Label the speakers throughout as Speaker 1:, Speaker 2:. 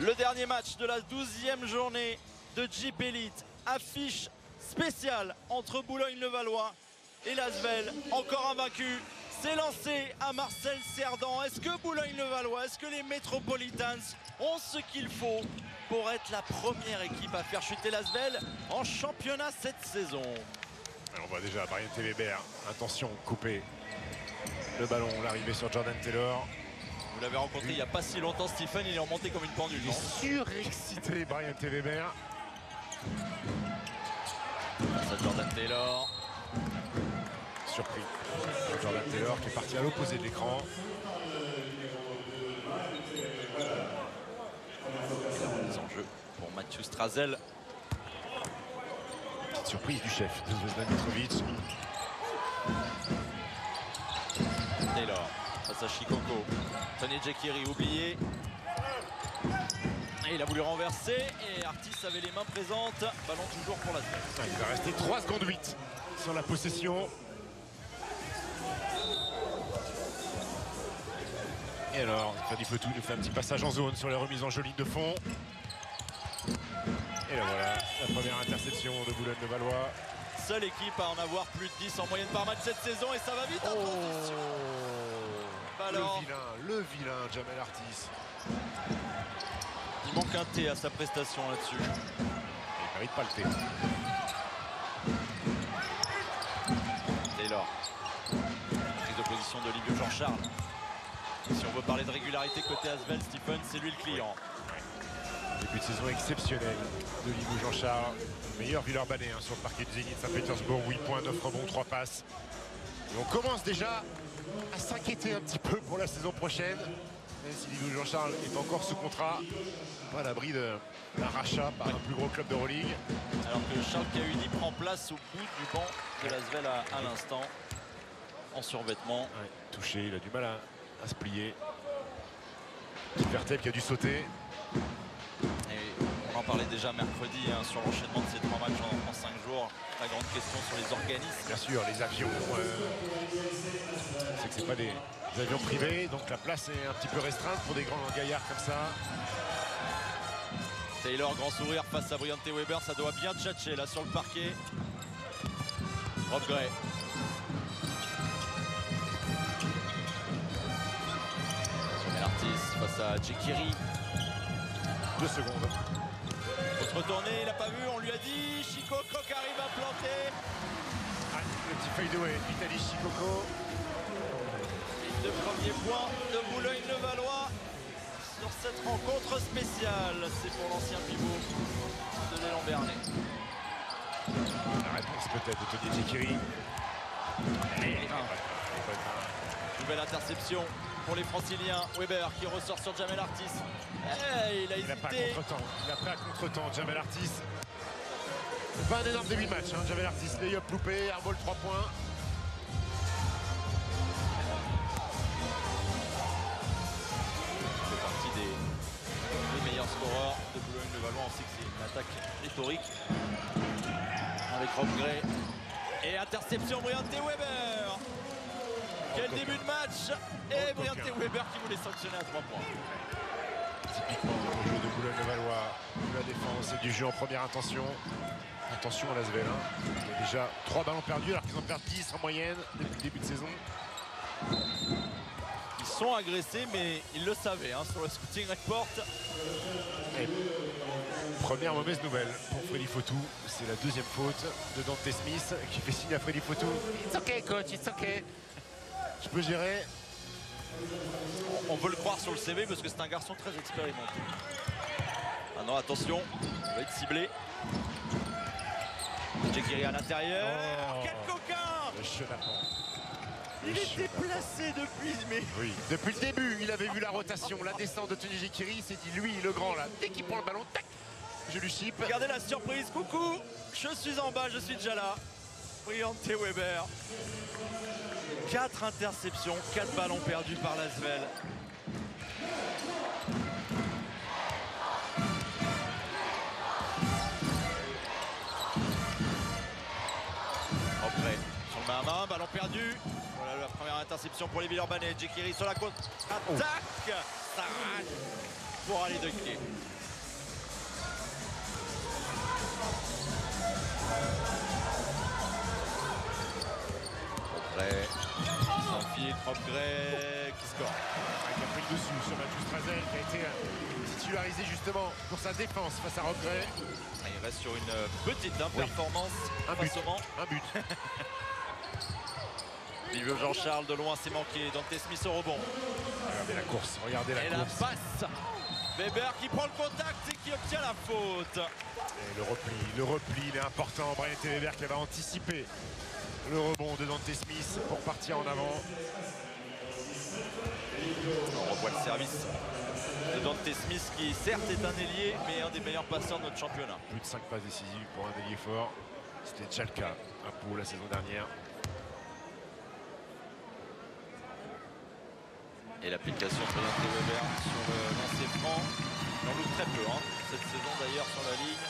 Speaker 1: Le dernier match de la 12e journée de Jeep Elite. Affiche spéciale entre Boulogne-le-Valois et l'Asvel. Encore invaincu. C'est lancé à Marcel Cerdan. Est-ce que Boulogne-le-Valois, est-ce que les Metropolitans ont ce qu'il faut pour être la première équipe à faire chuter l'Asvel en championnat cette saison?
Speaker 2: On voit déjà Brian Weber, intention couper le ballon, l'arrivée sur Jordan Taylor.
Speaker 1: Vous l'avez rencontré il n'y a pas si longtemps, Stephen, il est remonté comme une pendule.
Speaker 2: Il est surexcité, Brian Weber.
Speaker 1: Face à Jordan Taylor.
Speaker 2: Surpris. Jordan Taylor qui est parti à l'opposé de l'écran.
Speaker 1: Les enjeux pour Mathieu Strazel.
Speaker 2: Petite surprise du chef de Zvezdan Mitrovic.
Speaker 1: Taylor face à Shikoko. Tony Jekiri oublié. Et il a voulu renverser et Artis avait les mains présentes. Ballon toujours pour la tête.
Speaker 2: Il va rester 3 secondes 8 sur la possession. Et alors, Freddy Fotou nous fait un petit passage en zone sur les remises en jeu ligne de fond. Et là voilà, la première interception de Boulogne-le-Valois.
Speaker 1: Seule équipe à en avoir plus de 10 en moyenne par match cette saison et ça va vite en transition. Alors,
Speaker 2: le vilain Jamel Artis.
Speaker 1: Il manque un T à sa prestation là-dessus.
Speaker 2: Il mérite pas le T.
Speaker 1: Taylor. Prise de position d'Olivier Jean-Charles. Si on veut parler de régularité côté Asvel, Stephen, c'est lui le client.
Speaker 2: Début de saison exceptionnel d'Olivier Jean-Charles. Meilleur Villeurbanais sur le parquet du Zénith Saint-Pétersbourg. 8 points, 9 rebonds, 3 passes. Et on commence déjà à s'inquiéter un petit peu pour la saison prochaine. Même si Olivier Jean-Charles est encore sous contrat, pas à l'abri d'un rachat par un plus gros club d'Euroleague.
Speaker 1: Alors que Charles Cahudi prend place au bout du banc de l'Asvel à l'instant, en survêtement.
Speaker 2: Ouais, touché, il a du mal à se plier. Kiefertel qui a dû sauter.
Speaker 1: Et on en parlait déjà mercredi sur l'enchaînement de ces 3 matchs en 5 jours. La grande question sur les organismes.
Speaker 2: Bien sûr, les avions. C'est que c'est pas des avions privés, donc la place est un petit peu restreinte pour des grands gaillards comme ça.
Speaker 1: Taylor, grand sourire face à Brian Weber, ça doit bien tchatcher là sur le parquet. Rob Gray. Artis face à Jekiri.
Speaker 2: 2 secondes.
Speaker 1: Faut se retourner, il n'a pas vu, on lui a dit. Shikoko qui arrive à planter.
Speaker 2: Ah, le petit fadeaway d'Italie Shikoko.
Speaker 1: Et 2 premiers points de Boulogne-le-Valois sur cette rencontre spéciale. C'est pour l'ancien pivot de l'élan Bernet.
Speaker 2: La réponse peut-être de Tony Jekiri.
Speaker 1: Nouvelle interception pour les Franciliens. Weber qui ressort sur Jamel Artis. Il a
Speaker 2: pas
Speaker 1: hésité.
Speaker 2: contre-temps. Il a pas contre-temps, Jamel Artis. Pas un énorme début de match, Jamel Artis. Lay-up loupé, airball 3 points.
Speaker 1: Il fait partie des meilleurs scoreurs de Boulogne-le-Valois. On sait que c'est une attaque rhétorique. Avec Rob Gray. Et interception Brian Weber. Quel début de match. Et Brian Weber qui voulait sanctionner à 3 points.
Speaker 2: Typiquement le jeu de Boulogne-le-Valois, de la défense et du jeu en première intention. Attention à l'Asvel. Il y a déjà 3 ballons perdus alors qu'ils en perdent 10 en moyenne depuis le début de saison.
Speaker 1: Ils sont agressés mais ils le savaient sur le scouting report.
Speaker 2: Et première mauvaise nouvelle pour Freddy Fotou, c'est la 2e faute de Dante Smith qui fait signe à Freddy Fotou. It's okay coach, it's okay. Je peux gérer.
Speaker 1: On veut le croire sur le CV parce que c'est un garçon très expérimenté. Ah non, attention, il va être ciblé. Jekiri à l'intérieur.
Speaker 2: Oh,
Speaker 1: quel coquin!
Speaker 2: Le chenapan.
Speaker 1: Il était placé depuis, mais...
Speaker 2: Oui, depuis le début, il avait vu la rotation, la descente de Tony Jekiri. Il s'est dit, lui, le grand, là, dès qu'il prend le ballon, tac, je lui chip.
Speaker 1: Regardez la surprise, coucou, je suis en bas, je suis déjà là. Brian Weber. 4 interceptions, 4 ballons perdus par l'Asvel. Après, sur le main à main, ballon perdu. Voilà la première interception pour les Villeurbanais. Jekiri sur la contre-attaque. Ça rate pour aller dunker. Gray, sans fil, Rob Gray qui score.
Speaker 2: Qui a pris le dessus sur Mathieu Strazel, qui a été titularisé justement pour sa défense face à Rob Gray.
Speaker 1: Il reste sur une petite performance face au Mans.
Speaker 2: Un but.
Speaker 1: Livio Jean-Charles de loin, c'est manqué. Dante Smith au rebond.
Speaker 2: Regardez la course, regardez la
Speaker 1: et
Speaker 2: course.
Speaker 1: la passe. Weber qui prend le contact et qui obtient la faute.
Speaker 2: Et le repli, il est important. Brian Weber qui avait anticipé le rebond de Dante Smith pour partir en avant.
Speaker 1: On revoit le service de Dante Smith qui certes est un ailier mais un des meilleurs passeurs de notre championnat.
Speaker 2: Plus de 5 passes décisives pour un ailier fort. C'était déjà le cas à Pau la saison dernière.
Speaker 1: Et l'application de Brian Weber sur le lancer franc. On en loue très peu cette saison d'ailleurs sur la ligne.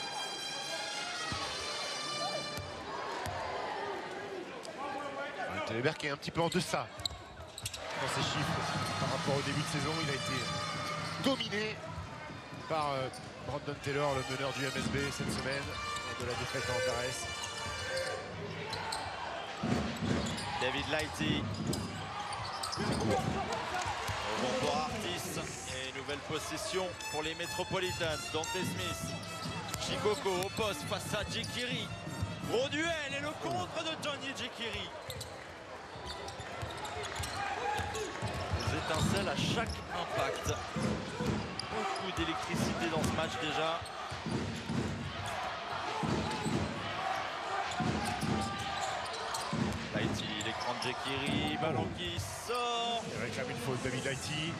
Speaker 2: Brian Weber qui est un petit peu en deçà dans ses chiffres par rapport au début de saison. Il a été dominé par Brandon Taylor, le meneur du MSB cette semaine, de la défaite à Antares.
Speaker 1: David Lighty. Bon pour Artis. Et nouvelle possession pour les Metropolitans. Dante Smith. Chikoko au poste face à Jekiri. Gros duel et le contre de Johnny Jekiri. Des étincelles à chaque impact. Beaucoup d'électricité dans ce match déjà. Lighty, l'écran de Jekiri, ballon qui sort.
Speaker 2: Il réclame une faute, David Lighty.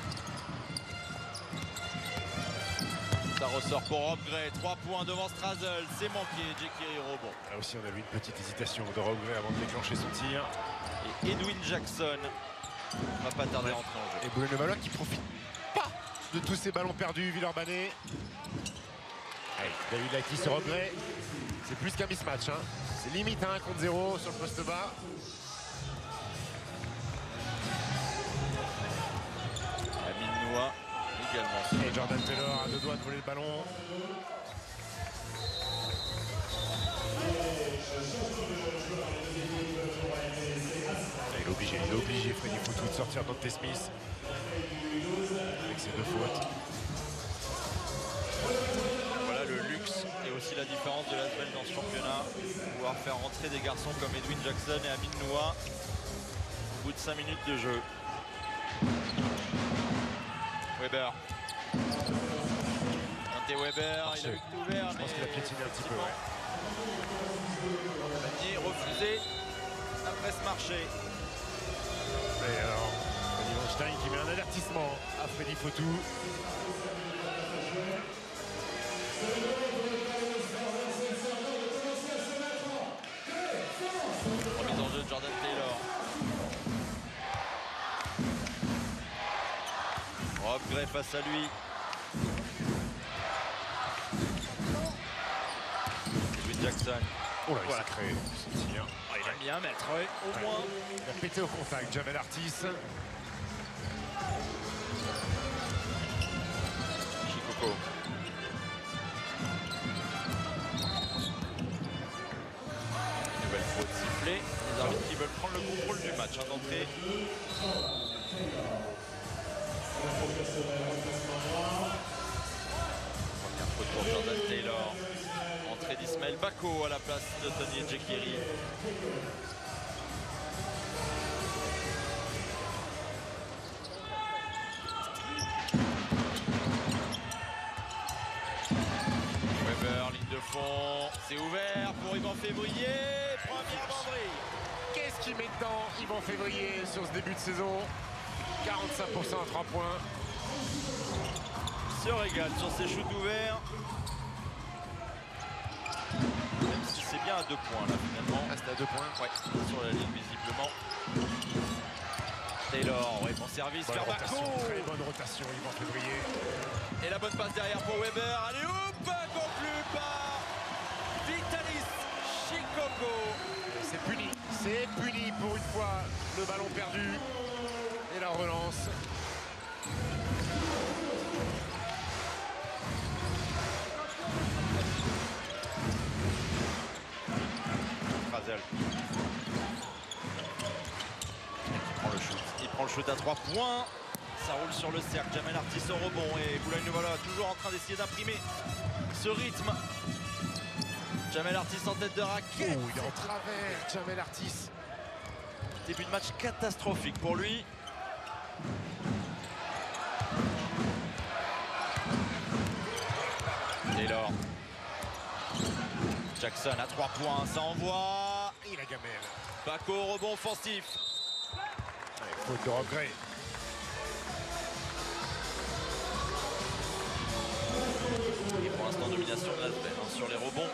Speaker 1: Ça ressort pour Rob Gray, 3 points devant Strazel, c'est manqué, Jekiri rebond.
Speaker 2: Là aussi on a vu une petite hésitation de Rob Gray avant de déclencher son tir.
Speaker 1: Et Edwin Jackson va pas tarder à entrer en jeu.
Speaker 2: Et Boulogne-le-Valois qui profite pas de tous ces ballons perdus, Villeurbanne. Allez, David Lighty sur Rob Gray. C'est plus qu'un mismatch. C'est limite à 1 contre 0 sur le poste bas.
Speaker 1: Amine Noah également.
Speaker 2: Et Jordan Taylor a 2 doigts de voler le ballon. Il est obligé, Freddy Foutou, de sortir Dante Smith avec ses 2 fautes.
Speaker 1: Voilà le luxe et aussi la différence de l'Asvel dans ce championnat. Pouvoir faire rentrer des garçons comme Edwin Jackson et Amine Noah au bout de 5 minutes de jeu. Weber. Dante Weber, il a eu tout ouvert.
Speaker 2: Je pense qu'il a piétiné un petit peu.
Speaker 1: Panier refusé après ce marché.
Speaker 2: Et alors, Freddy Weinstein qui met un avertissement à Freddy Foutou.
Speaker 1: Remise en jeu de Jordan Taylor. Rob Gray face à lui. Edwin Jackson.
Speaker 2: Oh là, il s'est créé son tir.
Speaker 1: Il a mis un mètre, au moins.
Speaker 2: Il a pété au contact, Jamel Artis.
Speaker 1: Chikoko. Nouvelle faute sifflée. Les arbitres qui veulent prendre le contrôle du match d'entrée. Première faute pour Jordan Taylor. Entrée d'Ismaël Bako à la place de Tony Jekiri. Weber, ligne de fond, c'est ouvert pour Yvan Février, première banderie.
Speaker 2: Qu'est-ce qu'il met dedans, Yvan Février, sur ce début de saison? 45% à 3 points.
Speaker 1: Se régale sur ses shoots ouverts. Même si c'est bien à 2 points là finalement.
Speaker 2: Ah, c'est à 2 points.
Speaker 1: Ouais, sur la ligne visiblement. Taylor, ouais, bon service vers Bako.
Speaker 2: Très bonne rotation, Yvan Février.
Speaker 1: Et la bonne passe derrière pour Weber. Allez, hop, conclu par Vitalis Chikoko.
Speaker 2: C'est puni pour une fois, le ballon perdu. Et la relance.
Speaker 1: Strazel. shoot à 3 points. Ça roule sur le cercle. Jamel Artis au rebond et Boulogne-le-Valois toujours en train d'essayer d'imprimer ce rythme. Jamel Artis en tête de raquette.
Speaker 2: Oh, il est en travers, Jamel Artis.
Speaker 1: Début de match catastrophique pour lui. Taylor. Jackson à 3 points, ça envoie.
Speaker 2: Et la gamelle.
Speaker 1: Bako au rebond offensif.
Speaker 2: Faute de regret.
Speaker 1: Et pour l'instant, domination de l'Asvel sur les rebonds.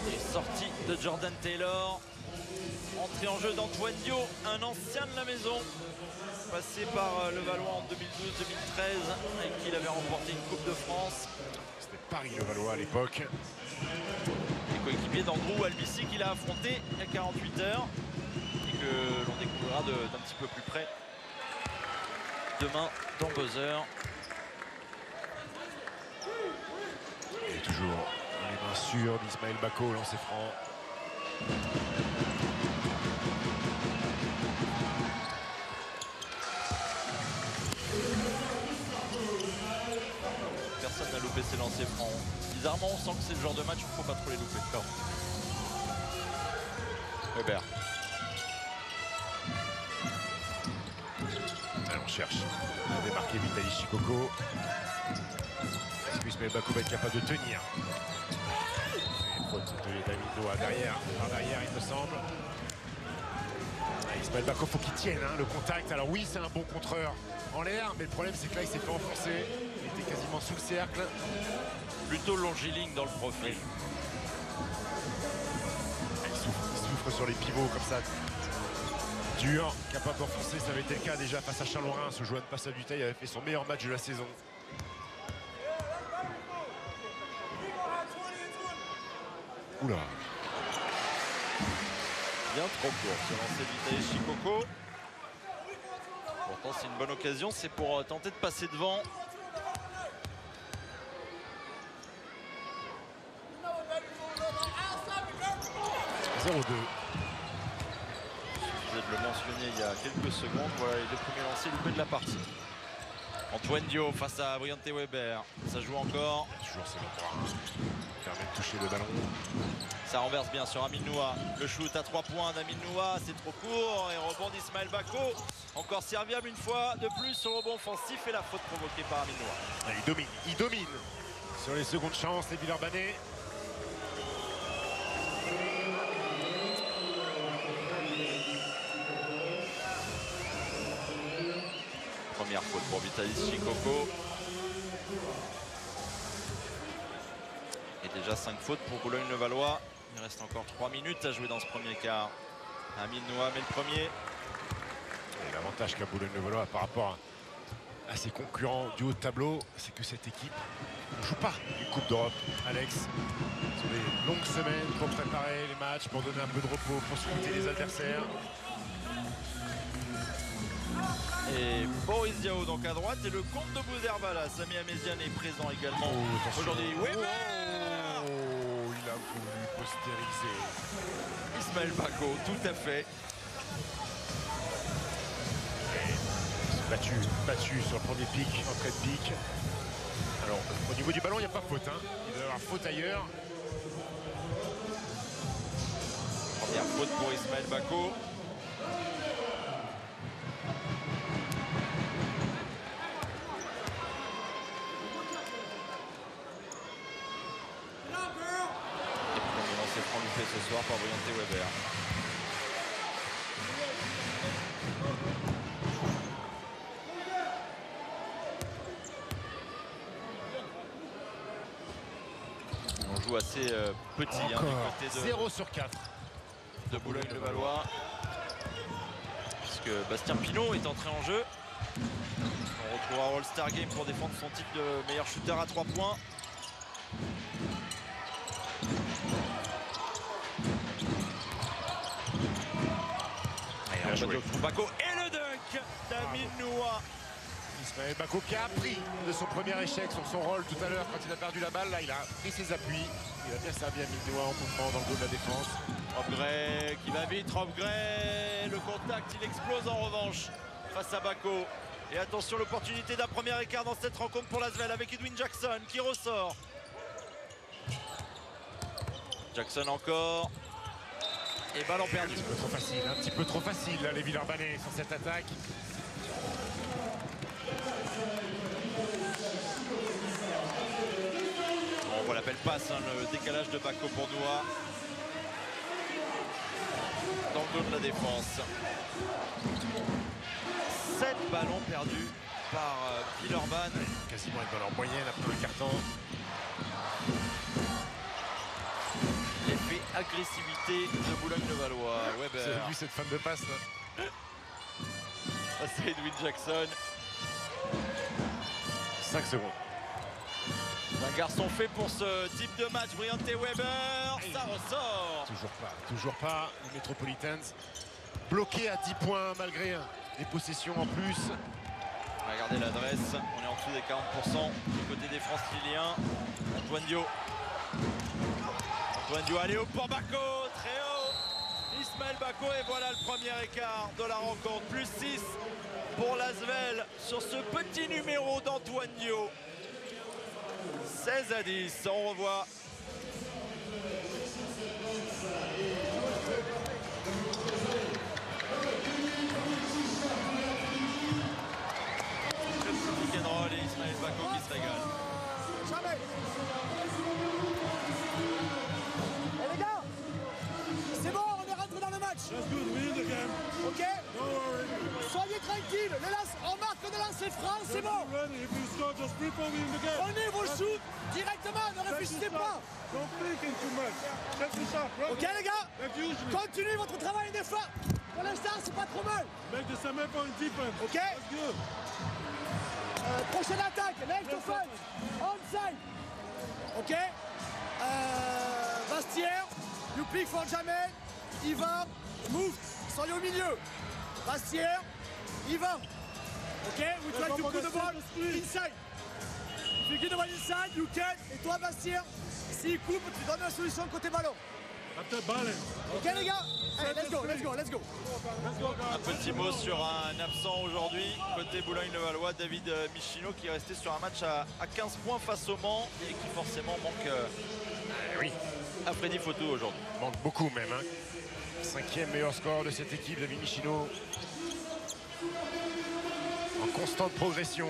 Speaker 1: Et sortie de Jordan Taylor. Entrée en jeu d'Antoine Dio, un ancien de la maison. Passé par Levallois en 2012-2013, avec qui il avait remporté une Coupe de France.
Speaker 2: C'était Paris-Levallois à l'époque.
Speaker 1: Les coéquipiers d'Andrew Albici qu'il a affronté il y a 48 heures. Et que l'on découvrira d'un petit peu plus près demain dans Buzzer.
Speaker 2: Et toujours les mains sûres d'Ismaël Bako, lancé franc.
Speaker 1: Personne n'a loupé ses lancers francs. Bizarrement, on sent que c'est le genre de match où il ne faut pas trop les louper. Non. Weber.
Speaker 2: Alors on cherche à démarquer Vitaly Chikoko. Est-ce que Ismaël Bako va être capable de tenir? Faute de David Noah derrière, par derrière il me semble. Ismaël Bako, faut qu'il tienne le contact. Alors oui, c'est un bon contreur en l'air, mais le problème c'est que là il s'est fait enfoncer. Il était quasiment sous le cercle.
Speaker 1: Plutôt longiligne dans le profil.
Speaker 2: Il souffre sur les pivots comme ça. Dur, capable d'enfoncer, ça avait été le cas déjà face à Charles-Lorrain. Ce joueur de passe à Dutheil avait fait son meilleur match de la saison. Oula.
Speaker 1: Bien trop court ce lancer Vitaly Chikoko. Pourtant c'est une bonne occasion, c'est pour tenter de passer devant. « 0-2 ». Je suffisait de le mentionner il y a quelques secondes. Voilà les deux premiers lancers loupés de la partie. Antoine Dio face à Briante Weber. Ça joue encore.
Speaker 2: Toujours ses longs bras. Permet de toucher le ballon.
Speaker 1: Ça renverse bien sur Amine Noua. Le shoot à 3 points d'Amine Noua, c'est trop court. Et rebond d'Ismaël Bako. Encore serviable une fois de plus sur le rebond offensif et la faute provoquée par Amine Noua.
Speaker 2: Il domine sur les secondes chances, les Villeurbanais.
Speaker 1: Première faute pour Vitaly Chikoko. Et déjà 5 fautes pour Boulogne-le-Valois. Il reste encore 3 minutes à jouer dans ce premier quart. Amine Noua met le premier.
Speaker 2: Et l'avantage qu'a Boulogne-le-Valois par rapport à ses concurrents du haut de tableau, c'est que cette équipe ne joue pas une Coupe d'Europe. Alex, sur des longues semaines pour préparer les matchs, pour donner un peu de repos, pour scruter les adversaires.
Speaker 1: Et Boris Diaw donc à droite et le comte de Bouzherbala, Sami Améziane est présent également aujourd'hui. Weber
Speaker 2: il a voulu postériser.
Speaker 1: Ismaël Bako, tout à fait.
Speaker 2: Battu sur le premier pic, entrée de pic. Alors au niveau du ballon, il n'y a pas faute. Il doit y avoir faute ailleurs.
Speaker 1: Première faute pour Ismaël Bako. Ce soir par Briante Weber. On joue assez petit du côté de
Speaker 2: 0 sur 4
Speaker 1: de Boulogne-le-Valois, puisque Bastien Pinot est entré en jeu. On retrouvera All-Star Game pour défendre son titre de meilleur shooter à 3 points. Bako et le dunk d'Amine Noua.
Speaker 2: Ismaël Bako qui a appris de son premier échec sur son rôle tout à l'heure quand il a perdu la balle. Là, il a pris ses appuis. Il a bien servi à Mildois en coupant dans le dos de la défense.
Speaker 1: Rob Gray qui va vite. Rob Gray, le contact, il explose en revanche face à Bako. Et attention, l'opportunité d'un premier écart dans cette rencontre pour l'Asvel avec Edwin Jackson qui ressort. Jackson encore. Et ballon perdu.
Speaker 2: Un petit peu trop facile là, les Villeurbanais sur cette attaque.
Speaker 1: On voit l'appel passe, hein, le décalage de Bako pour Noah. Dans le dos de la défense. 7 ballons perdus par Villeurbanne.
Speaker 2: Quasiment être dans leur moyenne après le carton.
Speaker 1: L'effet agressivité de Boulogne-le-Valois.
Speaker 2: Vous
Speaker 1: Weber.
Speaker 2: avez vu cette fin de passe là?
Speaker 1: C'est Edwin Jackson.
Speaker 2: 5 secondes.
Speaker 1: Un garçon fait pour ce type de match. Briante Weber, ça ressort.
Speaker 2: Toujours pas. Les Metropolitans bloqués à 10 points malgré des possessions en plus.
Speaker 1: Regardez l'adresse, on est en dessous des 40% du côté des Franciliens. Antoine Dio. Antoine Dio, allez au pour Bako, très haut. Ismaël Bako et voilà le premier écart de la rencontre. Plus 6 pour l'Asvel sur ce petit numéro d'Antoine Dio. 16 à 10, on revoit. Le petit pick and roll et Ismaël Bako qui se régale.
Speaker 3: Jamais. Et les gars, c'est bon, on est rentré dans le match. Ok. Soyez tranquilles, les lances, on marque de lancer franc, c'est bon. Prenez vos shoots directement, ne réfléchissez pas. Ok les gars, continuez votre travail des fois. Pour l'instant, c'est pas trop mal. Ok. Prochaine attaque, left offense, onside. Ok. Bastière, you pick for Jamel, Ivan, move, soyez au milieu. Bastière, Ivan. Ok, we try to put the ball inside. If you get the ball inside, you can. Et toi, Bastière, s'il coupe, tu donnes la solution côté ballon. Ok les gars, allez, let's go.
Speaker 1: Un petit mot sur un absent aujourd'hui, côté Boulogne-le-Valois, David Michino qui est resté sur un match à 15 points face au Mans et qui forcément manque à Freddy Fotou aujourd'hui.
Speaker 2: Manque beaucoup même. Hein. 5e meilleur score de cette équipe, David Michino. En constante progression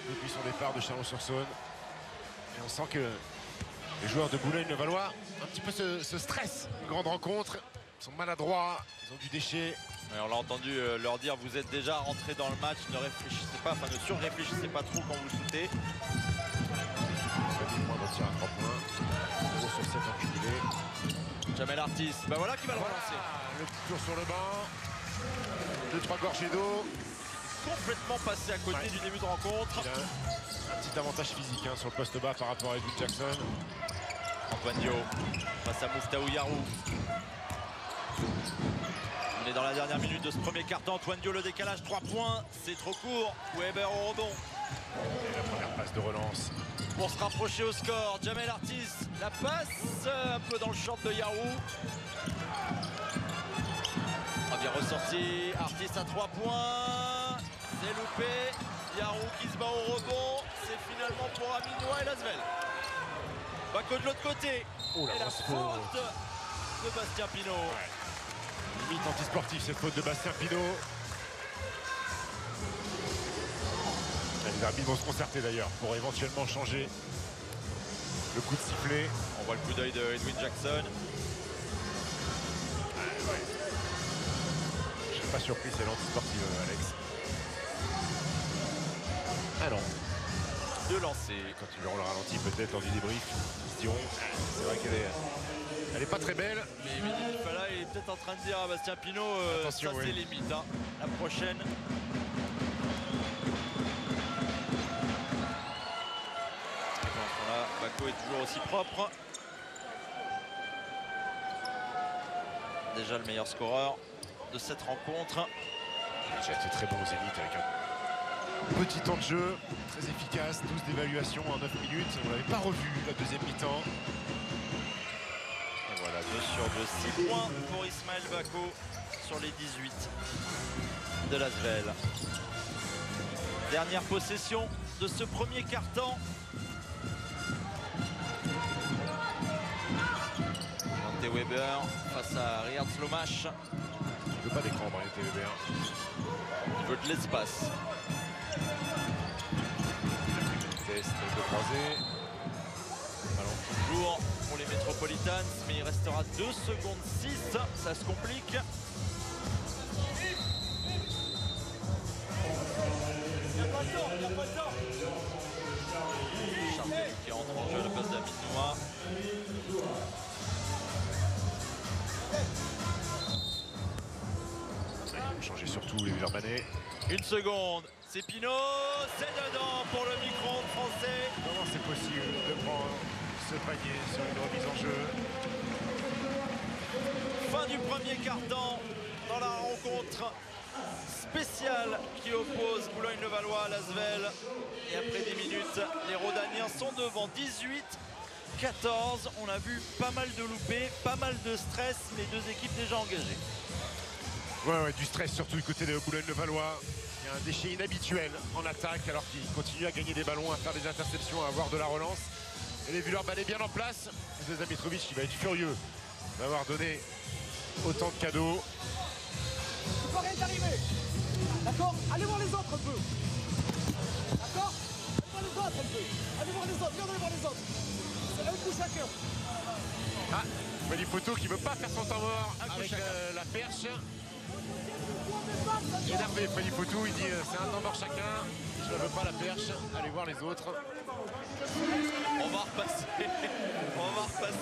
Speaker 2: depuis son départ de Chalon-sur-Saône. Et on sent que les joueurs de Boulogne-le-Valois un petit peu se stressent. Une grande rencontre, ils sont maladroits, ils ont du déchet.
Speaker 1: Et on l'a entendu leur dire, vous êtes déjà rentrés dans le match, ne réfléchissez pas, enfin ne surréfléchissez pas trop quand vous shootez.
Speaker 2: Moindre tir à 3 points, 0 sur 7 en cumulé.
Speaker 1: Jamel Artis, ben voilà qui va le relancer.
Speaker 2: Le petit tour sur le banc, 2-3 gorgées d'eau.
Speaker 1: Complètement passé à côté du début de rencontre.
Speaker 2: Il a un petit avantage physique hein, sur le poste bas par rapport à Edwin Jackson.
Speaker 1: Antoine Dio face à Mouftaou Yarou. On est dans la dernière minute de ce premier quart-temps. Antoine Dio, le décalage, 3 points, c'est trop court. Weber au rebond.
Speaker 2: Et la première passe de relance.
Speaker 1: Pour se rapprocher au score, Jamel Artis, la passe un peu dans le short de Yarou. On bien ressorti, Artis à 3 points. C'est loupé. Yarou qui se bat au rebond. C'est finalement pour Aminois et l'Asvel. Bako de l'autre côté.
Speaker 2: Oh là,
Speaker 1: et la
Speaker 2: faute.
Speaker 1: faute de Bastien Pinault.
Speaker 2: Ouais. Limite anti-sportif cette faute de Bastien Pinault. Les arbitres vont se concerter d'ailleurs pour éventuellement changer le coup de sifflet.
Speaker 1: On voit le coup d'œil de Edwin Jackson.
Speaker 2: Je ne suis pas surpris, c'est l'anti-sportif Alex. Ah non.
Speaker 1: De lancer.
Speaker 2: Quand tu verras le ralenti peut-être lors du débrief, ils se diront, c'est vrai qu'elle est pas très belle.
Speaker 1: Mais Mehdi Fala est peut-être en train de dire à Bastien Pinault, ça
Speaker 2: Attention,
Speaker 1: c'est
Speaker 2: oui.
Speaker 1: limite. Hein. La prochaine. Là, Bako est toujours aussi propre. Déjà le meilleur scoreur de cette rencontre.
Speaker 2: J'ai été très bon au Zénith avec un Petit temps de jeu, très efficace, 12 d'évaluation en 9 minutes. On ne l'avait pas revu la deuxième mi-temps.
Speaker 1: Et voilà, 2 sur 2, 6 points pour Ismaël Bako sur les 18 de l'Asvel. Dernière possession de ce premier quart-temps. Dante Weber face à Riyad Slomash.
Speaker 2: Il ne veut pas d'écran, Dante Weber.
Speaker 1: Il veut de l'espace.
Speaker 2: Test de croisé.
Speaker 1: Ballon toujours pour les Metropolitans, mais il restera 2 secondes 6. Ça se complique. Charles qui entre en jeu à la place d'Amin Noah.
Speaker 2: Ils vont changer surtout les Villeurbanais.
Speaker 1: 1 seconde, c'est Pinot, c'est dedans pour le micro français.
Speaker 2: Comment c'est possible de prendre ce panier sur une remise en jeu?
Speaker 1: Fin du premier quart-temps dans la rencontre spéciale qui oppose Boulogne-le-Valois à l'Asvel. Et après 10 minutes, les Rodaniens sont devant 18-14. On a vu pas mal de loupés, pas mal de stress, les deux équipes déjà engagées.
Speaker 2: Ouais, du stress surtout du côté de Boulogne-le-Valois. Il y a un déchet inhabituel en attaque alors qu'il continue à gagner des ballons, à faire des interceptions, à avoir de la relance. Et les Villeurbanais bien en place. Zvezda Mitrovic qui va être furieux d'avoir donné autant de cadeaux.
Speaker 3: Il faut rien d'arriver. D'accord? Allez voir les autres un peu. D'accord? Allez voir les autres un peu. Allez voir les autres. Viens, allez voir les autres. C'est un coup chacun.
Speaker 2: Ah, Freddy Photo qui veut pas faire son temps mort avec la perche. Énervé Freddy Photo, il dit c'est un temps mort chacun. Je ne veux pas la perche. Allez voir les autres.
Speaker 1: On va repasser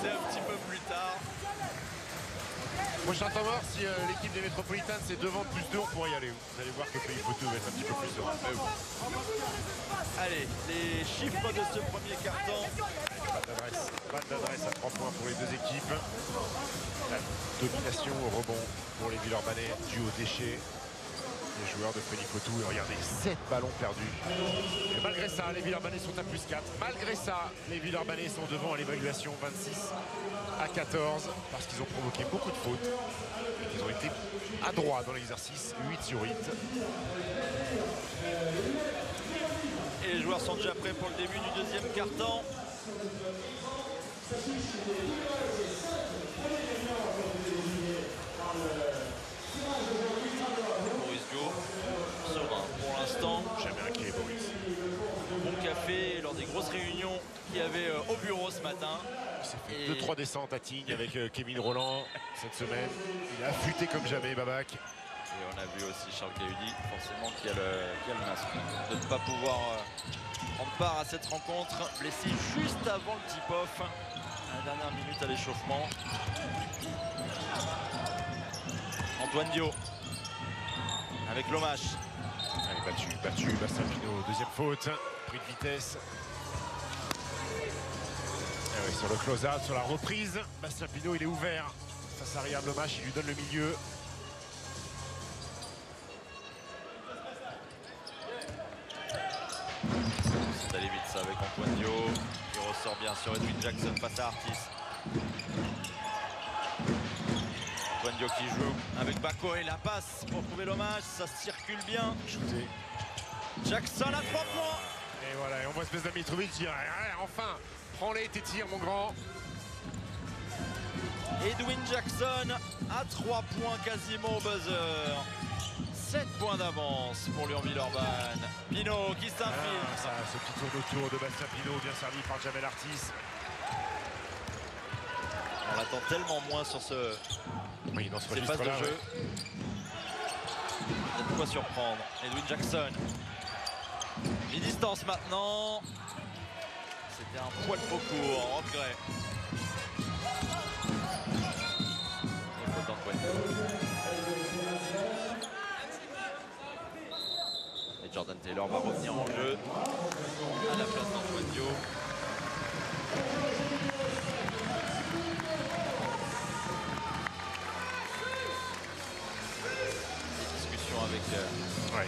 Speaker 1: un petit peu plus tard.
Speaker 2: Prochain temps mort, si l'équipe des Métropolitains c'est devant plus 2, on pourrait y aller. Vous allez voir que Freddy Photo va être un petit peu plus serein.
Speaker 1: Allez, les chiffres de ce premier carton.
Speaker 2: Balle d'adresse à 3 points pour les deux équipes. La domination au rebond pour les Villeurbanais dû au déchet. Les joueurs de Freddy Photo, et regardez, 7 ballons perdus. Et malgré ça, les Villeurbanais sont à plus 4. Malgré ça, les Villeurbanais sont devant à l'évaluation 26-14 parce qu'ils ont provoqué beaucoup de fautes. Et qu'ils ont été adroits dans l'exercice, 8 sur 8.
Speaker 1: Et les joueurs sont déjà prêts pour le début du deuxième quart-temps. Boris Dio, serein pour l'instant.
Speaker 2: Jamais inquiet, Boris.
Speaker 1: Bon café lors des grosses réunions qu'il y avait au bureau ce matin.
Speaker 2: Il s'est fait 2-3 descentes à Tignes avec Kevin Roland cette semaine. Il a affûté comme jamais, Babac.
Speaker 1: Et on a vu aussi Charles Cahudy, forcément, qui a le masque. De ne pas pouvoir prendre part à cette rencontre. Blessé juste avant le tip-off. À la dernière minute à l'échauffement. Antoine Dio. Avec Lomash.
Speaker 2: Allez, battu, Bastien Pinot, deuxième faute. Pris de vitesse. Et oui, sur le close-out, sur la reprise, Bastien Pinot, il est ouvert. Face à Riyad Lomash, il lui donne le milieu.
Speaker 1: C'est allé vite ça avec Antoine Dio qui ressort bien sur Edwin Jackson face à Artis. Antoine Dio qui joue avec Bako et la passe pour trouver l'hommage, ça circule bien.
Speaker 2: Shooté.
Speaker 1: Jackson à 3 points.
Speaker 2: Et voilà, et on voit Zvezda Mitrovic dire enfin, prends-les tes tirs mon grand.
Speaker 1: Edwin Jackson à 3 points quasiment au buzzer. 7 points d'avance pour Lyon-Villeurbanne. Pinot qui s'infiltre.
Speaker 2: Ce petit tour autour de Bastien Pinot, bien servi par Jamel Artis.
Speaker 1: On l'attend tellement moins sur ce
Speaker 2: Oui, dans ce
Speaker 1: ces phases de
Speaker 2: registre-là,
Speaker 1: jeu.
Speaker 2: ouais.
Speaker 1: Il y a de quoi surprendre. Edwin Jackson. Mi-distance maintenant. C'était un poil trop court, regret. Et faute d'Antoine. Et Jordan Taylor va revenir en jeu à la place d'Antoine Dio. Discussion avec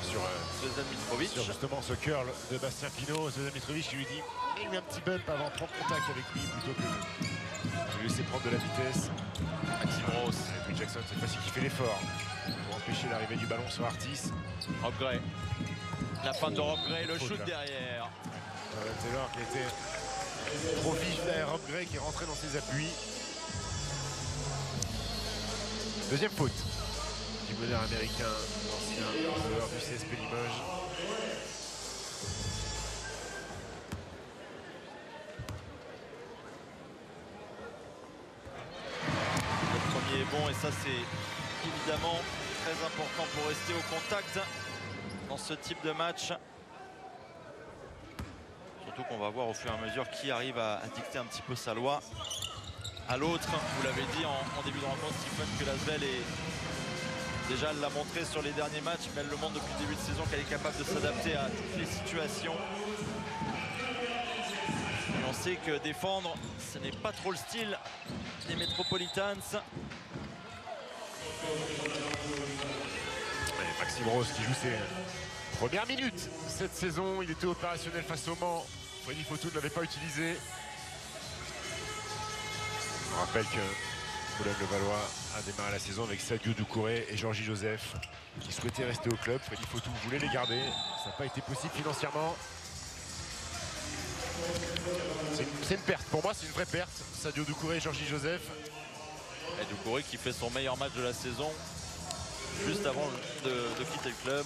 Speaker 2: sur
Speaker 1: Zvezdan Mitrovic.
Speaker 2: Sur justement ce curl de Bastien Pinot, Zvezdan Mitrovic qui lui dit il met un petit bump avant de prendre contact avec lui plutôt que de lui laisser prendre de la vitesse.
Speaker 1: Maxime Ross.
Speaker 2: Edwin Jackson cette fois-ci qui fait l'effort pour empêcher l'arrivée du ballon sur Artis.
Speaker 1: Rob Gray. La fin de Rob Gray, le
Speaker 2: Faute,
Speaker 1: shoot
Speaker 2: là.
Speaker 1: derrière.
Speaker 2: Taylor qui était trop vif derrière Rob Gray qui est rentré dans ses appuis. Deuxième faute du meneur américain, l'ancien joueur du CSP Limoges.
Speaker 1: Le premier est bon et ça c'est évidemment très important pour rester au contact dans ce type de match. Surtout qu'on va voir au fur et à mesure qui arrive à dicter un petit peu sa loi à l'autre. Vous l'avez dit en début de rencontre, Stephen, que l'Asvel est déjà, elle l'a montré sur les derniers matchs, mais elle le montre depuis le début de saison qu'elle est capable de s'adapter à toutes les situations. Et on sait que défendre, ce n'est pas trop le style des Metropolitans.
Speaker 2: Et Maxime Rose qui joue ses premières minutes cette saison. Il était opérationnel face au Mans. Freddy Fotou ne l'avait pas utilisé. On rappelle que Boulogne-le-Valois a démarré la saison avec Sadio Doucouré et Georgie Joseph qui souhaitaient rester au club. Freddy Fotou voulait les garder. Ça n'a pas été possible financièrement. C'est une perte. Pour moi, c'est une vraie perte. Sadio Doucouré et Georgie Joseph.
Speaker 1: Et Doucouré qui fait son meilleur match de la saison juste avant de quitter le club.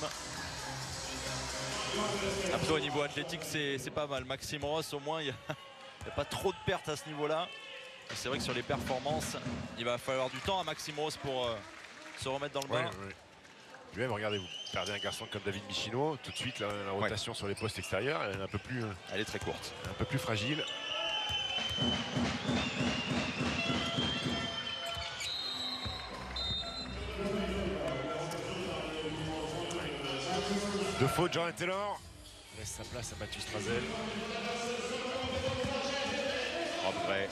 Speaker 1: Après au niveau athlétique c'est pas mal. Maxime Ross au moins il n'y a pas trop de pertes à ce niveau là. C'est vrai que sur les performances il va falloir du temps à Maxime Ross pour se remettre dans le bain.
Speaker 2: Puis même regardez, vous perdez un garçon comme David Michino, tout de suite la rotation sur les postes extérieurs elle est un peu plus,
Speaker 1: elle est très courte,
Speaker 2: un peu plus fragile. De faute, Jordan Taylor laisse sa place à Mathieu Strazel.
Speaker 1: Rob Gray.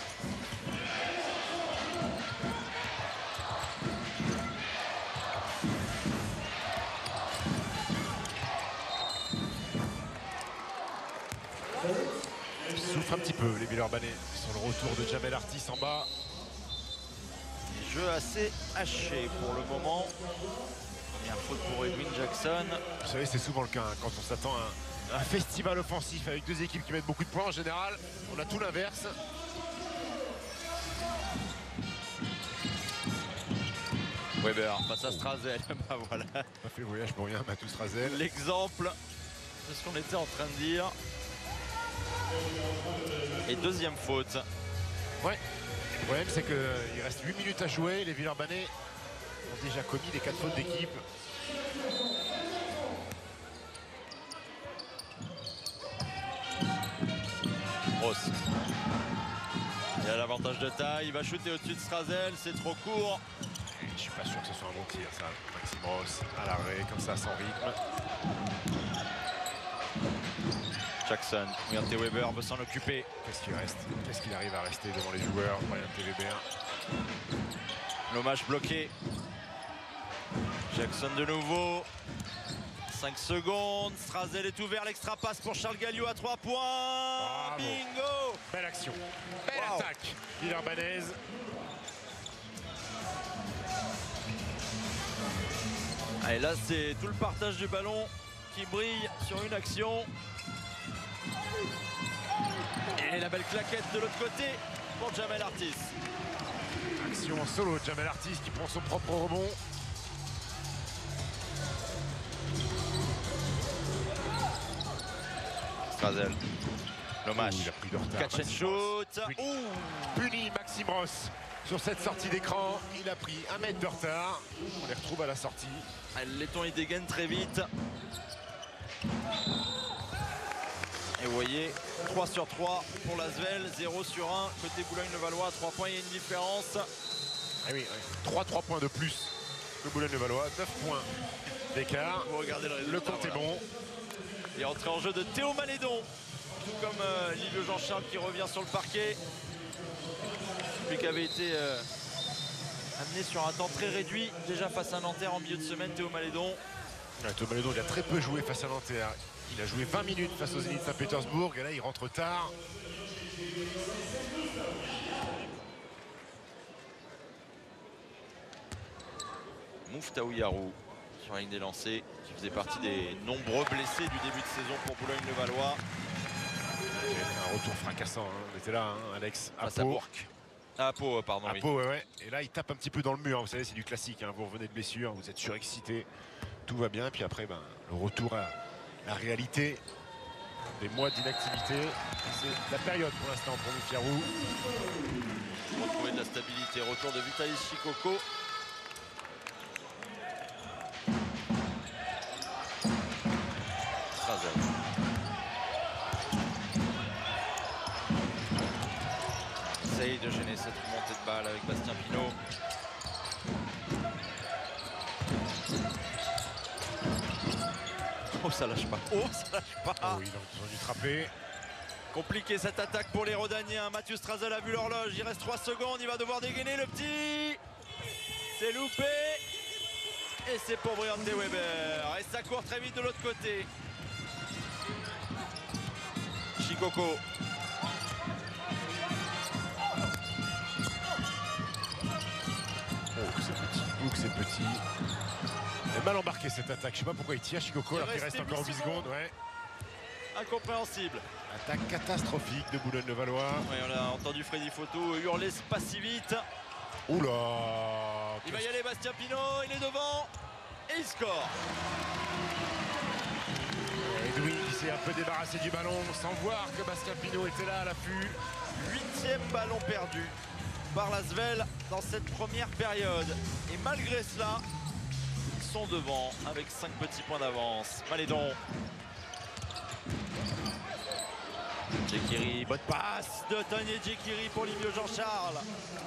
Speaker 2: Ils souffrent un petit peu les Villeurbanais sur le retour de Jamel Artis en bas.
Speaker 1: Jeu assez haché pour le moment. Première faute pour Edwin Jackson.
Speaker 2: Vous savez, c'est souvent le cas hein, quand on s'attend à un festival offensif avec deux équipes qui mettent beaucoup de points. En général, on a tout l'inverse.
Speaker 1: Weber face à Strazel. Bah voilà.
Speaker 2: Pas fait le voyage pour rien, Mathieu Strazel.
Speaker 1: L'exemple de ce qu'on était en train de dire. Et deuxième faute.
Speaker 2: Ouais. Le problème, c'est qu'il reste 8 minutes à jouer. Les Villeurbanais ont déjà commis les 4 fautes d'équipe.
Speaker 1: Ross. Il a l'avantage de taille. Il va shooter au-dessus de Strazel. C'est trop court.
Speaker 2: Et je suis pas sûr que ce soit un bon tir, ça. Maxime Ross à l'arrêt, comme ça, sans rythme.
Speaker 1: Jackson. Regardez, Weber veut s'en occuper.
Speaker 2: Qu'est-ce qu'il reste? Qu'est-ce qu'il arrive à rester devant les joueurs? Brian Weber.
Speaker 1: L'hommage bloqué. Jackson de nouveau. 5 secondes. Strazel est ouvert. L'extra passe pour Charles Galliot à 3 points.
Speaker 2: Bravo.
Speaker 1: Bingo.
Speaker 2: Belle action. Belle attaque. Villeurbannaise.
Speaker 1: Et là, c'est tout le partage du ballon qui brille sur une action. Et la belle claquette de l'autre côté pour Jamel Artis.
Speaker 2: Action en solo de Jamel Artis qui prend son propre rebond.
Speaker 1: Strazel. L'hommage.
Speaker 2: Il a pris de retard.
Speaker 1: Catch and shoot.
Speaker 2: Puni Maxime Ross sur cette sortie d'écran. Il a pris 1 mètre de retard. On les retrouve à la sortie.
Speaker 1: Letton, il dégaine très vite. Et vous voyez, 3 sur 3 pour l'Asvel, 0 sur 1 côté Boulogne-le-Valois, 3 points, il y a une différence.
Speaker 2: Ah oui, 3 points de plus que Boulogne-le-Valois, 9 points d'écart.
Speaker 1: Vous regardez le résultat.
Speaker 2: Le compte est bon.
Speaker 1: Et entrée en jeu de Théo Malédon, tout comme Livio Jean-Charles qui revient sur le parquet. Lui qui avait été amené sur un temps très réduit, déjà face à Nanterre en milieu de semaine. Théo Malédon
Speaker 2: Ouais, Thomas Ledoux, il a très peu joué face à Nanterre. Il a joué 20 minutes face au Zénith Saint-Pétersbourg et là il rentre tard.
Speaker 1: Mouftahou Yarou sur la ligne des lancers, qui faisait partie des nombreux blessés du début de saison pour Boulogne-le-Valois.
Speaker 2: Il a fait un retour fracassant, hein. On était là, hein, Alex.
Speaker 1: Face à Bourg. À Pau, pardon.
Speaker 2: À Pau, ouais. Et là il tape un petit peu dans le mur, vous savez c'est du classique, hein. Vous revenez de blessure, vous êtes surexcité, tout va bien, puis après le retour à la réalité des mois d'inactivité. C'est la période pour l'instant pour Mouftahou.
Speaker 1: Retrouver de la stabilité, retour de Vitaly Chikoko. Essaye de gêner cette remontée de balle avec Bastien Pinault. Oh, ça lâche pas. Oh, ça lâche pas.
Speaker 2: Oh, ils ont dû trapper.
Speaker 1: Compliqué cette attaque pour les Rodaniens. Mathieu Strazel a vu l'horloge. Il reste 3 secondes. Il va devoir dégainer le petit. C'est loupé. Et c'est pour Brian De Weber. Et ça court très vite de l'autre côté. Chikoko.
Speaker 2: Oh, c'est petit. Oh, c'est petit. Il est mal embarqué cette attaque. Je sais pas pourquoi il tire Chikoko alors qu'il reste encore 8 secondes. Ouais.
Speaker 1: Incompréhensible.
Speaker 2: Attaque catastrophique de Boulogne-le-Valois.
Speaker 1: Oui, on a entendu Freddy Photo hurler pas si vite.
Speaker 2: Oula.
Speaker 1: Il va y aller Bastien Pinault, il est devant et il score.
Speaker 2: Edwin qui s'est un peu débarrassé du ballon sans voir que Bastien Pinault était là à l'affût.
Speaker 1: 8e ballon perdu par l'Asvel dans cette première période. Et malgré cela, ils sont devant avec 5 petits points d'avance. Malédon. Djekiri, bonne passe de Tony Djekiri pour Livio Jean-Charles.